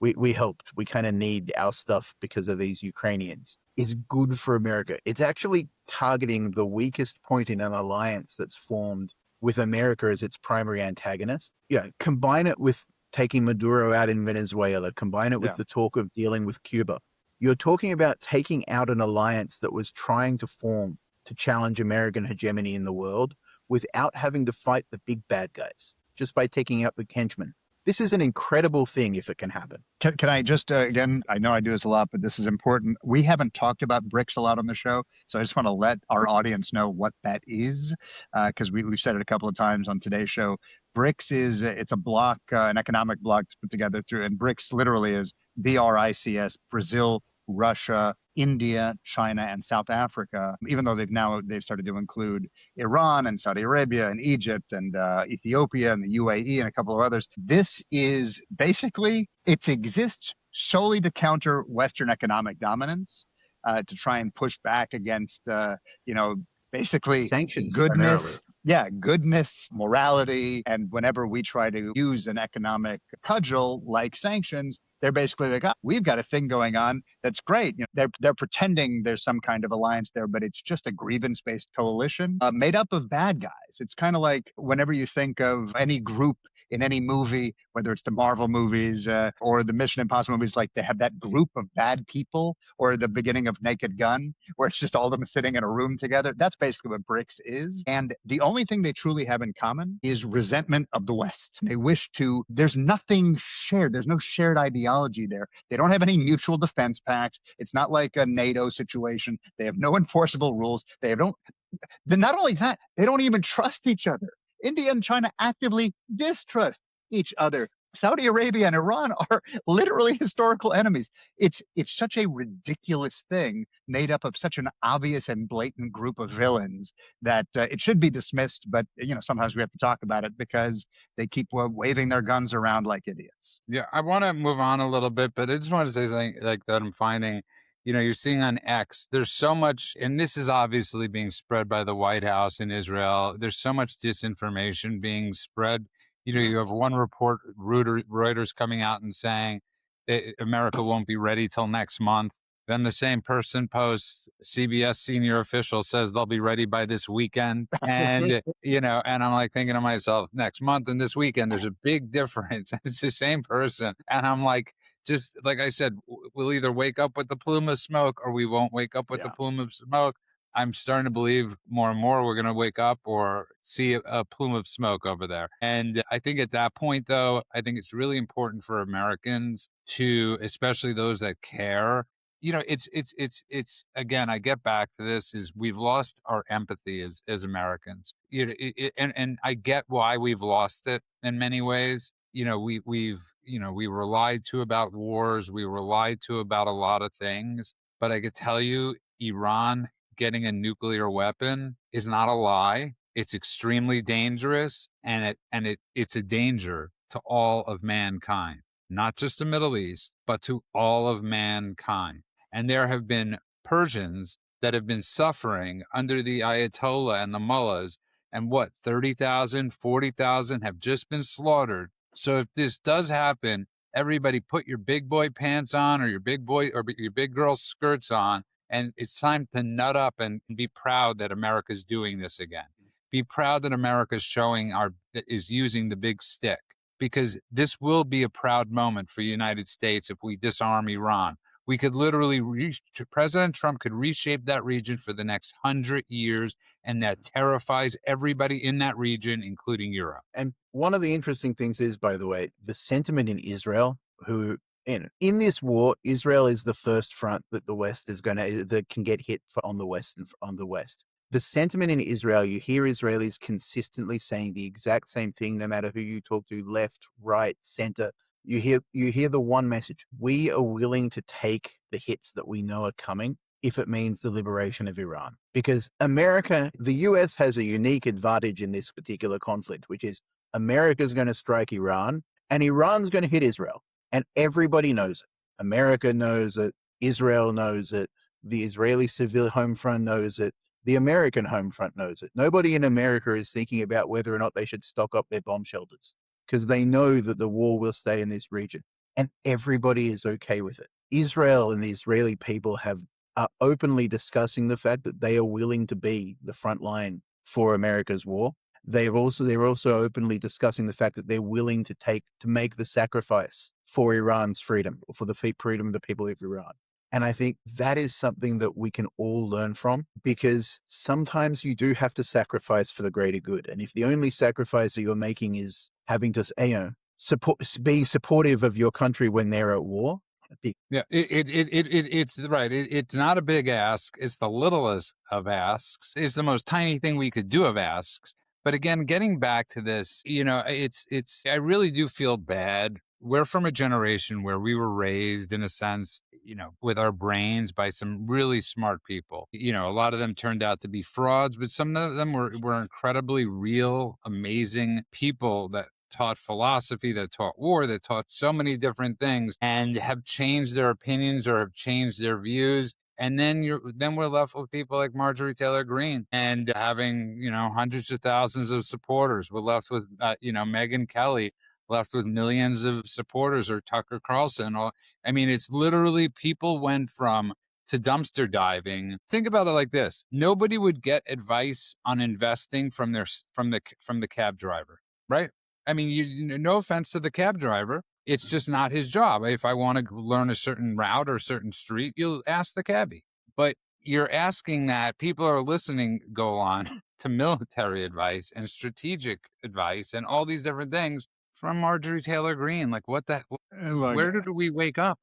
we helped. We kind of need our stuff because of these Ukrainians is good for America. It's actually targeting the weakest point in an alliance that's formed with America as its primary antagonist. Combine it with taking Maduro out in Venezuela, combine it with the talk of dealing with Cuba. You're talking about taking out an alliance that was trying to form to challenge American hegemony in the world without having to fight the big bad guys, just by taking out the henchmen. This is an incredible thing if it can happen. Can I just, again, I know I do this a lot, but this is important. We haven't talked about BRICS a lot on the show, so I just want to let our audience know what that is, because we've said it a couple of times on today's show. BRICS it's a block, an economic block that's put together through, and BRICS literally is BRICS, Brazil, Russia, India, China, and South Africa, even though they've started to include Iran and Saudi Arabia and Egypt and Ethiopia and the UAE and a couple of others. This is basically, it exists solely to counter Western economic dominance, to try and push back against, basically sanctions, goodness. Primarily. Yeah, goodness, morality, and whenever we try to use an economic cudgel like sanctions, They're basically like, oh, we've got a thing going on that's great. They're pretending there's some kind of alliance there, but it's just a grievance-based coalition made up of bad guys. It's kind of like whenever you think of any group in any movie, whether it's the Marvel movies or the Mission Impossible movies, like they have that group of bad people, or the beginning of Naked Gun, where it's just all of them sitting in a room together. That's basically what BRICS is. And the only thing they truly have in common is resentment of the West. They wish to, there's nothing shared. There's no shared ideology there. They don't have any mutual defense pacts. It's not like a NATO situation. They have no enforceable rules. They don't, not only that, they don't even trust each other. India and China actively distrust each other. Saudi Arabia and Iran are literally historical enemies. It's such a ridiculous thing made up of such an obvious and blatant group of villains that it should be dismissed. But sometimes we have to talk about it because they keep waving their guns around like idiots. Yeah, I want to move on a little bit, but I just want to say something like that I'm finding, you're seeing on X, there's so much, and this is obviously being spread by the White House in Israel. There's so much disinformation being spread. You have one report, Reuters coming out and saying America won't be ready till next month. Then the same person posts, CBS senior official says they'll be ready by this weekend. And, and I'm like thinking to myself, next month and this weekend, there's a big difference. It's the same person. And I'm like, just like I said, we'll either wake up with the plume of smoke or we won't wake up with the plume of smoke. I'm starting to believe more and more we're going to wake up or see a plume of smoke over there. And I think at that point, though, I think it's really important for Americans to, especially those that care, it's again, I get back to this, is we've lost our empathy as Americans. And I get why we've lost it in many ways. We were lied to about wars. We were lied to about a lot of things. But I could tell you, Iran getting a nuclear weapon is not a lie. It's extremely dangerous, and it's a danger to all of mankind, not just the Middle East, but to all of mankind. And there have been Persians that have been suffering under the Ayatollah and the mullahs, and 30,000, 40,000 have just been slaughtered. So if this does happen, everybody put your big boy pants on, or your big boy or your big girl skirts on, and it's time to nut up and be proud that America's doing this again. Be proud that America's is using the big stick, because this will be a proud moment for the United States if we disarm Iran. We could literally President Trump could reshape that region for the next 100 years, and that terrifies everybody in that region, including Europe. And one of the interesting things is, by the way, the sentiment in Israel, in this war, Israel is the first front that the West is that can get hit on the West and on the West. The sentiment in Israel, you hear Israelis consistently saying the exact same thing, no matter who you talk to, left, right, center. You hear the one message: we are willing to take the hits that we know are coming if it means the liberation of Iran. Because the US has a unique advantage in this particular conflict, which is America's going to strike Iran and Iran's going to hit Israel. And everybody knows it. America knows it. Israel knows it. The Israeli civil home front knows it. The American home front knows it. Nobody in America is thinking about whether or not they should stock up their bomb shelters, because they know that the war will stay in this region, and everybody is okay with it. Israel and the Israeli people are openly discussing the fact that they are willing to be the front line for America's war. They're also openly discussing the fact that they're willing to make the sacrifice for Iran's freedom, or for the freedom of the people of Iran. And I think that is something that we can all learn from, because sometimes you do have to sacrifice for the greater good. And if the only sacrifice that you're making is having to, be supportive of your country when they're at war. Yeah, it's right. It's not a big ask. It's the littlest of asks. It's the most tiny thing we could do of asks. But again, getting back to this, I really do feel bad. We're from a generation where we were raised, in a sense, with our brains by some really smart people. A lot of them turned out to be frauds, but some of them were incredibly real, amazing people that taught philosophy, that taught war, that taught so many different things, and have changed their opinions or have changed their views. And then we're left with people like Marjorie Taylor Greene, and having hundreds of thousands of supporters. We're left with Megyn Kelly, left with millions of supporters, or Tucker Carlson. I mean, it's literally people went to dumpster diving. Think about it like this: nobody would get advice on investing from the cab driver, right? I mean, no offense to the cab driver, it's just not his job. If I want to learn a certain route or a certain street, you'll ask the cabbie. But you're asking that people are listening, go on to military advice and strategic advice and all these different things from Marjorie Taylor Greene. Like, Look, where did we wake up?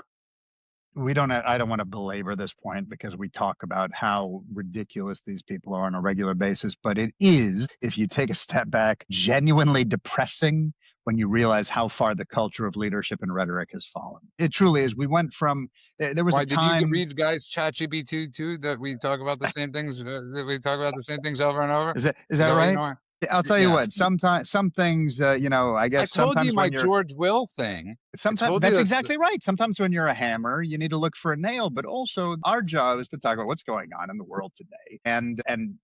I don't want to belabor this point because we talk about how ridiculous these people are on a regular basis, but it is, if you take a step back, genuinely depressing when you realize how far the culture of leadership and rhetoric has fallen. It truly is. We went from, there was Why a did you time. read guys ChatGPT too, that we talk about the same things, that we talk about the same things over and over? Is that Is that what you right? know? I'll tell you Yeah. what, sometimes, some things, I I guess told you sometimes my when you're, George Will thing. I sometimes told you that's that's exactly right. Sometimes when you're a hammer, you need to look for a nail, but also our job is to talk about what's going on in the world today. And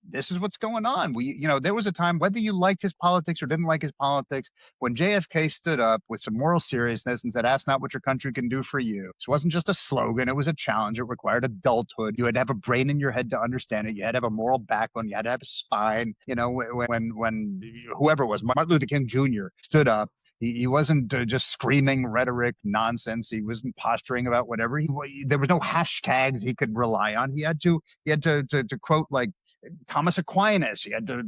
this is what's going on. There was a time, whether you liked his politics or didn't like his politics, when JFK stood up with some moral seriousness and said, ask not what your country can do for you. This wasn't just a slogan. It was a challenge. It required adulthood. You had to have a brain in your head to understand it. You had to have a moral backbone. You had to have a spine. When whoever it was, Martin Luther King Jr. stood up, he wasn't just screaming rhetoric nonsense. He wasn't posturing about whatever. There was no hashtags he could rely on. He had to quote like Thomas Aquinas. He had to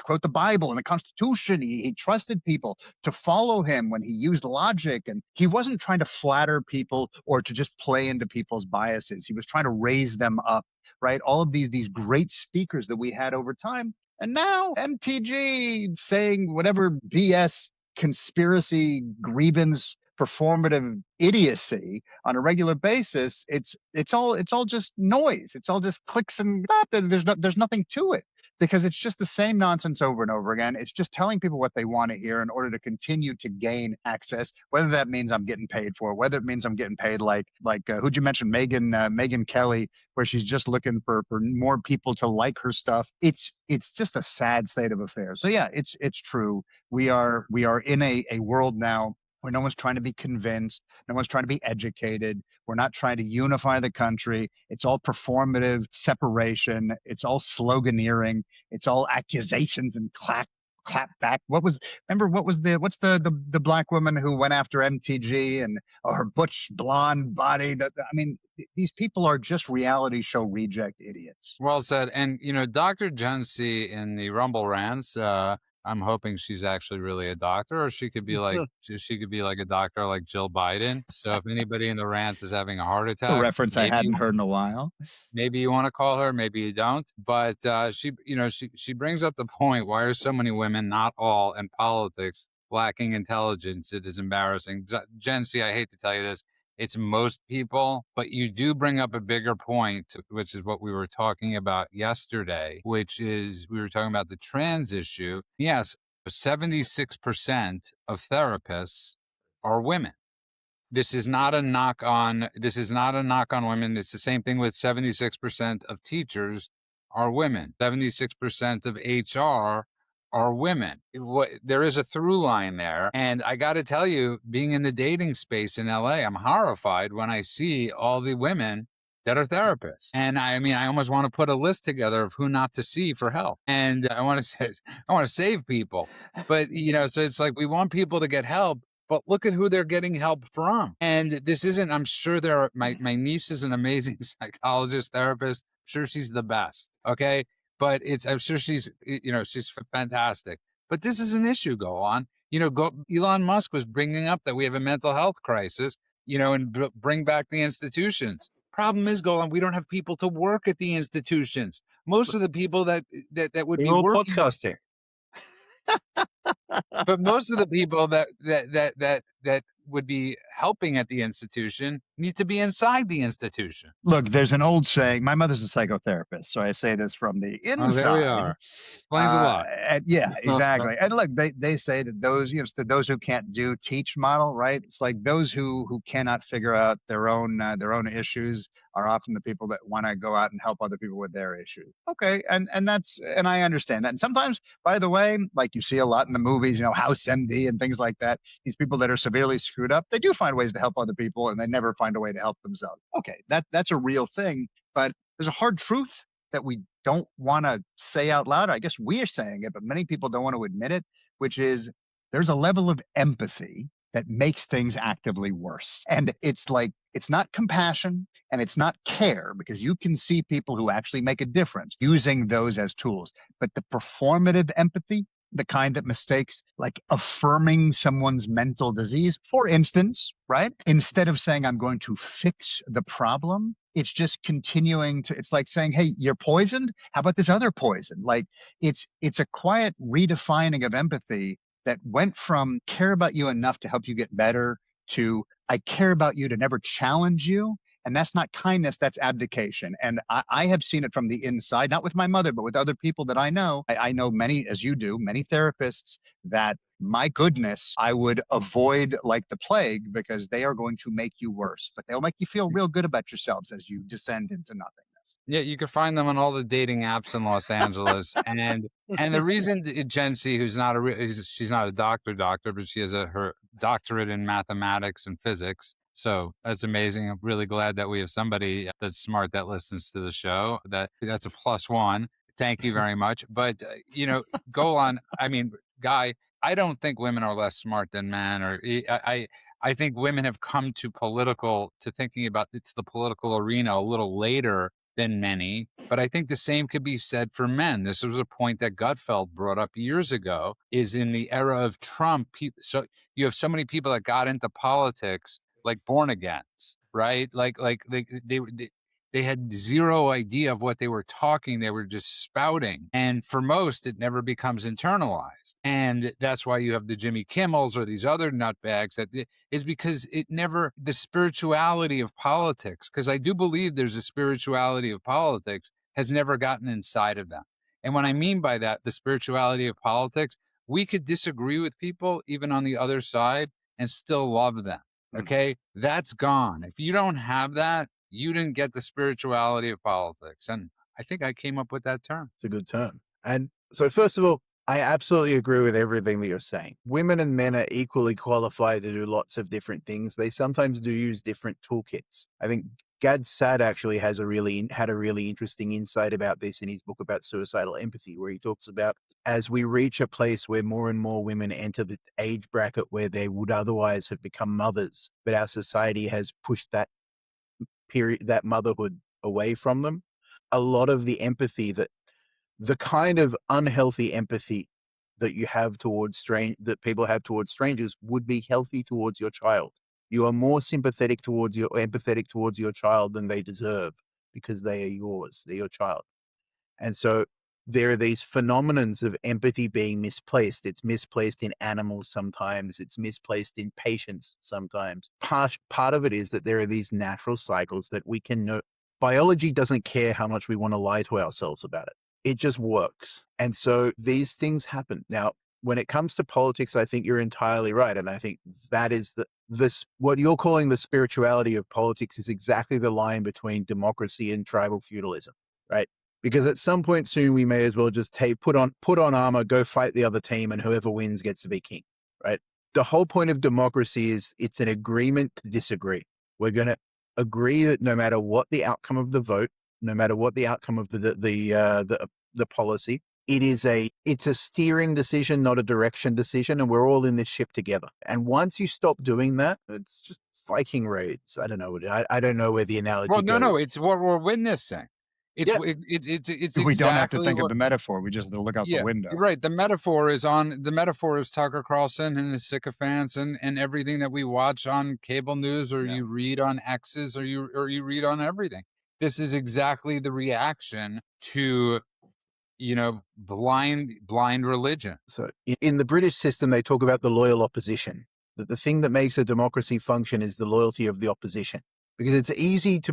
quote the Bible and the Constitution. He trusted people to follow him when he used logic, and he wasn't trying to flatter people or to just play into people's biases. He was trying to raise them up, right? All of these great speakers that we had over time. And now MTG saying whatever BS conspiracy, grievance, performative idiocy on a regular basis. It's all just noise. It's all just clicks and there's nothing to it, because it's just the same nonsense over and over again. It's just telling people what they want to hear in order to continue to gain access, whether that means I'm getting paid for it, whether it means I'm getting paid like who'd you mention, Megan Kelly, where she's just looking for more people to like her stuff. It's just a sad state of affairs. So yeah, it's true. We are in a world now where no one's trying to be convinced, no one's trying to be educated. We're not trying to unify the country. It's all performative separation. It's all sloganeering. It's all accusations and clap back. What's the black woman who went after MTG and her butch blonde body? These people are just reality show reject idiots. Well said. And, Dr. Jency in the Rumble rants, I'm hoping she's actually really a doctor, or she could be like a doctor like Jill Biden. So if anybody in the rants is having a heart It's a attack, reference I hadn't heard in a while. maybe you want to call her, maybe you don't. But she brings up the point: why are so many women, not all, in politics lacking intelligence? It is embarrassing. Gen C, I hate to tell you this, it's most people, but you do bring up a bigger point, which is what we were talking about yesterday, which is we were talking about the trans issue. Yes, 76% of therapists are women. This is not a knock on women. It's the same thing with 76% of teachers are women. 76% of HR are women. There is a through line there. And I got to tell you, being in the dating space in LA, I'm horrified when I see all the women that are therapists. And I mean, I almost want to put a list together of who not to see for help. And I want to save people. But, so it's like, we want people to get help, but look at who they're getting help from. And this isn't, I'm sure my niece is an amazing psychologist, therapist. I'm sure she's the best. Okay. But I'm sure she's fantastic. But this is an issue, Elon Musk was bringing up that we have a mental health crisis, and bring back the institutions. Problem is, we don't have people to work at the institutions. Most of the people that would be working podcasting. but most of the people that that would be helping at the institution need to be inside the institution. Look, there's an old saying. My mother's a psychotherapist, so I say this from the Oh, there we inside. are. Explains a lot. And yeah, exactly. And look, they say that those, that those who can't do teach model, right? It's like those who cannot figure out their own issues are often the people that want to go out and help other people with their issues. Okay, and I understand that. And sometimes, by the way, like you see a lot in the movies, House MD and things like that. These people that are severely screwed up, they do find ways to help other people, and they never find a way to help themselves. Okay, that's a real thing, but there's a hard truth that we don't want to say out loud. I guess we're saying it, but many people don't want to admit it, which is there's a level of empathy that makes things actively worse. And it's like, it's not compassion and it's not care, because you can see people who actually make a difference using those as tools. But the performative empathy, the kind that mistakes like affirming someone's mental disease, for instance, right? Instead of saying, I'm going to fix the problem, it's just continuing to, it's like saying, hey, you're poisoned. How about this other poison? Like it's a quiet redefining of empathy that went from care about you enough to help you get better to I care about you to never challenge you. And that's not kindness, that's abdication. And I have seen it from the inside, not with my mother, but with other people that I know. I know many, as you do, many therapists that, my goodness, I would avoid like the plague, because they are going to make you worse, but they'll make you feel real good about yourselves as you descend into nothingness. Yeah, you can find them on all the dating apps in Los Angeles, and the reason Gen Z, who's not she's not a doctor, but she has her doctorate in mathematics and physics. So that's amazing. I'm really glad that we have somebody that's smart that listens to the show. That's a plus one. Thank you very much. But go on. I mean, Guy, I don't think women are less smart than men, or I think women have come to thinking about it's the political arena a little later than many, but I think the same could be said for men. This was a point that Gutfeld brought up years ago, is in the era of Trump. So you have so many people that got into politics like born agains, right? Like they had zero idea of what they were talking. They were just spouting. And for most, it never becomes internalized. And that's why you have the Jimmy Kimmels or these other nutbags is because the spirituality of politics, because I do believe there's a spirituality of politics, has never gotten inside of them. And what I mean by that, the spirituality of politics, we could disagree with people even on the other side and still love them. Okay. That's gone. If you don't have that, you didn't get the spirituality of politics. And I think I came up with that term. It's a good term. And so, first of all, I absolutely agree with everything that you're saying. Women and men are equally qualified to do lots of different things. They sometimes do use different toolkits. I think Gad Saad actually had a really interesting insight about this in his book about suicidal empathy, where he talks about as we reach a place where more and more women enter the age bracket where they would otherwise have become mothers, but our society has pushed that motherhood away from them. A lot of the empathy the kind of unhealthy empathy that you have that people have towards strangers would be healthy towards your child. You are more empathetic towards your child than they deserve, because they are yours. They're your child. And so there are these phenomenons of empathy being misplaced. It's misplaced in animals sometimes. It's misplaced in patients sometimes. Part of it is that there are these natural cycles that we can know. Biology doesn't care how much we want to lie to ourselves about it. It just works. And so these things happen. Now, when it comes to politics, I think you're entirely right. And I think that is what you're calling the spirituality of politics is exactly the line between democracy and tribal feudalism, right? Because at some point soon, we may as well just put on armor, go fight the other team, and whoever wins gets to be king, right? The whole point of democracy is it's an agreement to disagree. We're going to agree that no matter what the outcome of the vote, no matter what the outcome of the policy, it's a steering decision, not a direction decision, and we're all in this ship together. And once you stop doing that, it's just Viking raids. I don't know. I don't know where the analogy goes. No, it's what we're witnessing. It's exactly we don't have to think of the metaphor. We just have to look out the window. Right. The metaphor is Tucker Carlson and his sycophants and everything that we watch on cable news, or you read on X's, or you read on everything. This is exactly the reaction to blind religion. So in the British system, they talk about the loyal opposition. that the thing that makes a democracy function is the loyalty of the opposition. Because it's easy to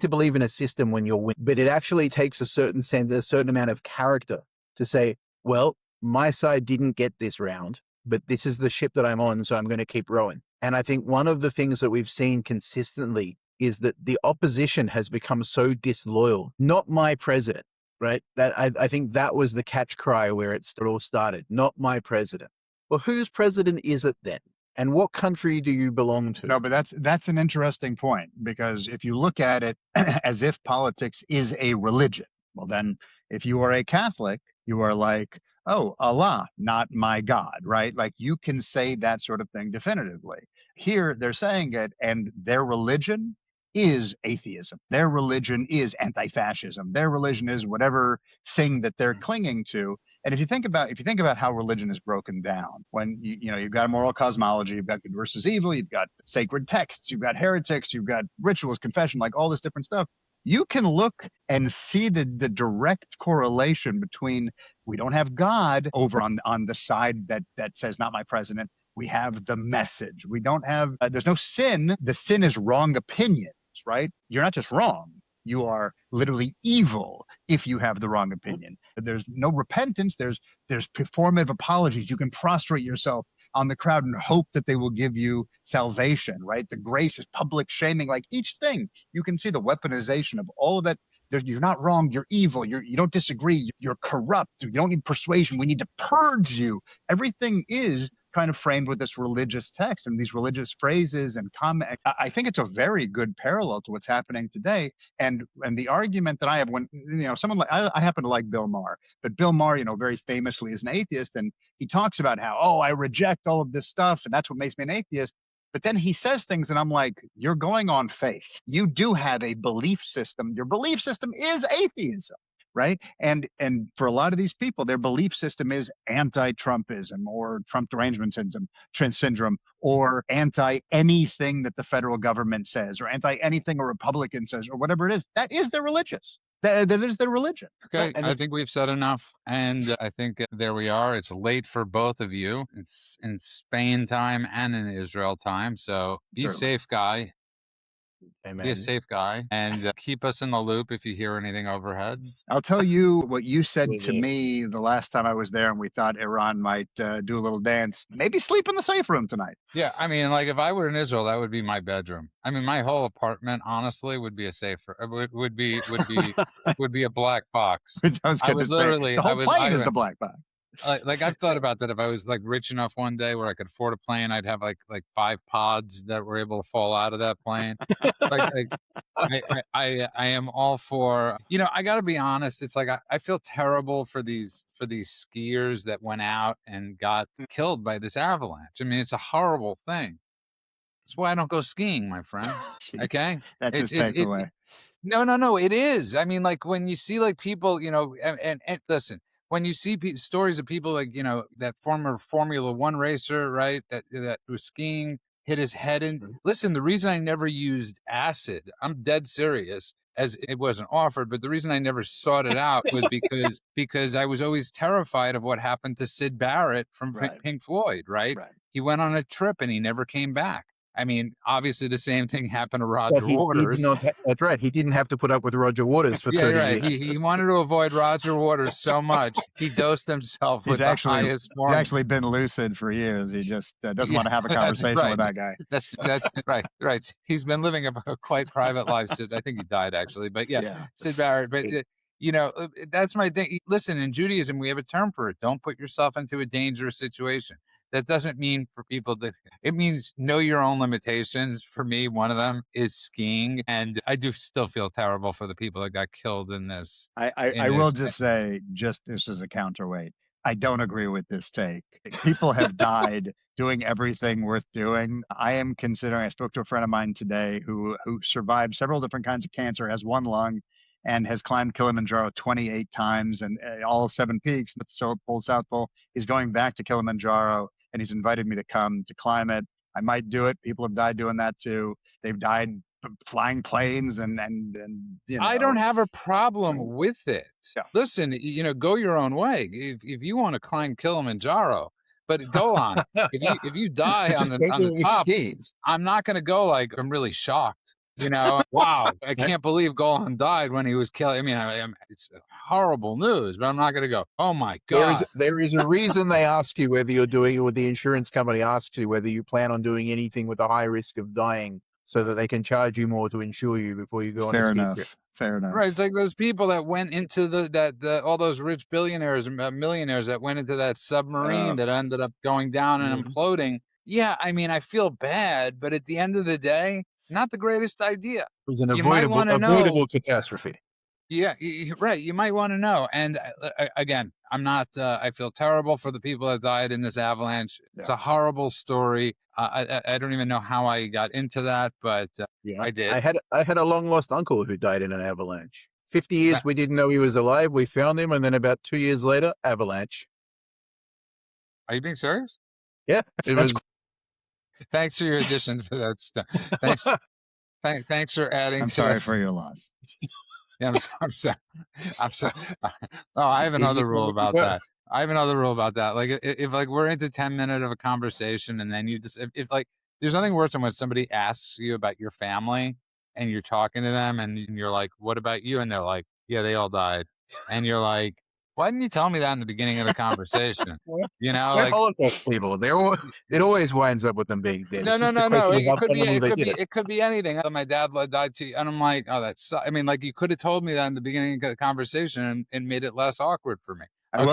believe in a system when you're winning, but it actually takes a certain amount of character to say, well, my side didn't get this round, but this is the ship that I'm on, so I'm going to keep rowing. And I think one of the things that we've seen consistently is that the opposition has become so disloyal. Not my president, right? That I think that was the catch cry where it all started. Not my president. Well, whose president is it then? And what country do you belong to? No, but that's an interesting point, because if you look at it as if politics is a religion, well, then if you are a Catholic, you are like, oh, Allah, not my God, right? Like, you can say that sort of thing definitively. Here, they're saying it, and their religion is atheism. Their religion is anti-fascism. Their religion is whatever thing that they're clinging to. And if you think about how religion is broken down, when you've got a moral cosmology, you've got good versus evil, you've got sacred texts, you've got heretics, you've got rituals, confession, like all this different stuff. You can look and see the direct correlation between, we don't have God over on the side that says not my president. We have the message. We don't have, there's no sin. The sin is wrong opinions, right? You're not just wrong. You are literally evil if you have the wrong opinion. There's no repentance. There's performative apologies. You can prostrate yourself on the crowd and hope that they will give you salvation, right? The grace is public shaming. Like, each thing, you can see the weaponization of all of that. You're not wrong. You're evil. You don't disagree. You're corrupt. You don't need persuasion. We need to purge you. Everything is kind of framed with this religious text and these religious phrases and comment. I think it's a very good parallel to what's happening today. And the argument that I have, when someone like, I happen to like Bill Maher, but Bill Maher, very famously is an atheist, and he talks about how, oh, I reject all of this stuff, and that's what makes me an atheist. But then he says things, and I'm like, you're going on faith. You do have a belief system. Your belief system is atheism, right? And for a lot of these people, their belief system is anti-Trumpism or Trump derangement syndrome, or anti-anything that the federal government says, or anti-anything a Republican says, or whatever it is. That is their religious. That is their religion. Okay, I think we've said enough, and I think there we are. It's late for both of you. It's in Spain time and in Israel time, so be Certainly. safe, guy. Amen. Be a safe guy, and keep us in the loop if you hear anything overhead. I'll tell you what you said to Yeah. me the last time I was there, and we thought Iran might do a little dance. Maybe sleep in the safe room tonight. Yeah, I mean, like, if I were in Israel, that would be my bedroom. I mean, my whole apartment, honestly, would be a safe. Would be a black box. I was I going would to say, literally, the whole plane is the black box. like I've thought about that. If I was like rich enough one day where I could afford a plane, I'd have like 5 pods that were able to fall out of that plane. like I am all for, I got to be honest. It's like, I feel terrible for these skiers that went out and got killed by this avalanche. I mean, it's a horrible thing. That's why I don't go skiing, my friends. Jeez, Okay. that's his takeaway. No, it is. I mean, like, when you see like people, and listen, when you see stories of people like, that former Formula One racer, right, that was skiing, hit his head in. Listen, the reason I never used acid, I'm dead serious, as it wasn't offered, but the reason I never sought it out was because I was always terrified of what happened to Syd Barrett from Right. Pink Floyd, right? He went on a trip and he never came back. I mean, obviously the same thing happened to Roger Waters. That's right. He didn't have to put up with Roger Waters for 30 right. years. He wanted to avoid Roger Waters so much, he dosed himself with the highest form. He's actually been lucid for years. He just doesn't want to have a conversation with that guy. That's right. He's been living a quite private life. Sid, I think he died actually, but Syd Barrett. But that's my thing. Listen, in Judaism, we have a term for it. Don't put yourself into a dangerous situation. That doesn't mean for people it means know your own limitations. For me, one of them is skiing. And I do still feel terrible for the people that got killed in this. I will just say, just this as a counterweight, I don't agree with this take. People have died doing everything worth doing. I spoke to a friend of mine today who survived several different kinds of cancer, has one lung, and has climbed Kilimanjaro 28 times and all 7 peaks, South Pole. He's going back to Kilimanjaro, and he's invited me to come to climb it. I might do it. People have died doing that too. They've died flying planes and I don't have a problem with it. Yeah. Listen, go your own way. If you want to climb Kilimanjaro, But Golan, if you die Just on the taking top, skis. I'm not going to go like I'm really shocked. Wow, I can't believe Golan died when he was killed. I mean, it's horrible news, but I'm not going to go, oh my God. There is a reason they ask you whether you're doing it, with the insurance company asks you whether you plan on doing anything with a high risk of dying, so that they can charge you more to insure you before you go on a ski trip. Fair enough. Right. It's like those people that went into all those rich billionaires and millionaires that went into that submarine that ended up going down and imploding. Yeah. I mean, I feel bad, but at the end of the day, not the greatest idea. It was an You might wanna know- avoidable catastrophe. Yeah, right. You might want to know. And again, I'm not, I feel terrible for the people that died in this avalanche. It's a horrible story. I don't even know how I got into that, but I did. I had a long lost uncle who died in an avalanche. 50 years we didn't know he was alive. We found him, and then about 2 years later, avalanche. Are you being serious? Yeah, it was. Thanks for your addition to that stuff. Thanks for adding. I'm sorry for your loss. Yeah, I'm sorry. Oh, I have another rule about that. Like if like we're into 10 minutes of a conversation, and then you just if like there's nothing worse than when somebody asks you about your family and you're talking to them and you're like, "What about you?" And they're like, "Yeah, they all died." And you're like, "Why didn't you tell me that in the beginning of the conversation?" They're Like Holocaust people. It always winds up with them being dead. No. It could be anything. My dad died too, and I'm like, oh, that's. I mean, like you could have told me that in the beginning of the conversation and made it less awkward for me. I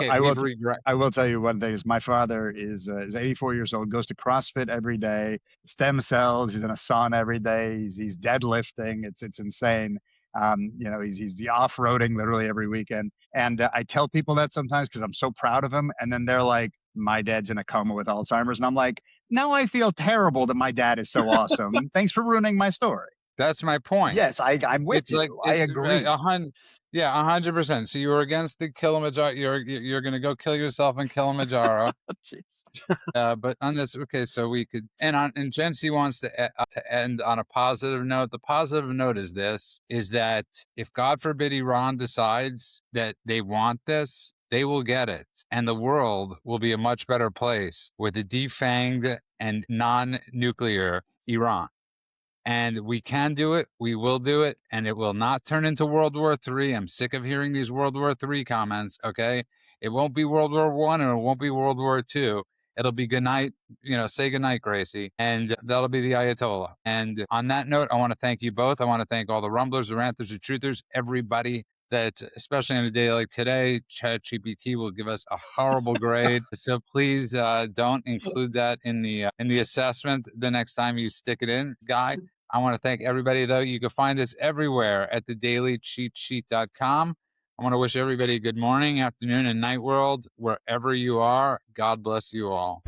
will tell you one thing is my father is 84 years old, goes to CrossFit every day, stem cells. He's in a sauna every day. He's deadlifting. It's insane. He's the off-roading literally every weekend. And I tell people that sometimes because I'm so proud of him. And then they're like, my dad's in a coma with Alzheimer's. And I'm like, now I feel terrible that my dad is so awesome. Thanks for ruining my story. That's my point. Yes, I'm with you. Like, I agree. 100%. So you were against the Kilimanjaro. You're going to go kill yourself in Kilimanjaro. But on this, okay, so we could, and Jency wants to end on a positive note. The positive note is that if God forbid Iran decides that they want this, they will get it. And the world will be a much better place with a defanged and non-nuclear Iran. And we can do it. We will do it. And it will not turn into World War III. I'm sick of hearing these World War III comments. Okay. It won't be World War I and it won't be World War II. It'll be good night. Say good night, Gracie. And that'll be the Ayatollah. And on that note, I want to thank you both. I want to thank all the rumblers, the ranters, the truthers, everybody that, especially on a day like today, ChatGPT will give us a horrible grade. So please don't include that in the assessment the next time you stick it in, Guy. I want to thank everybody, though. You can find us everywhere at thedailycheatsheet.com. I want to wish everybody a good morning, afternoon, and night world, wherever you are. God bless you all.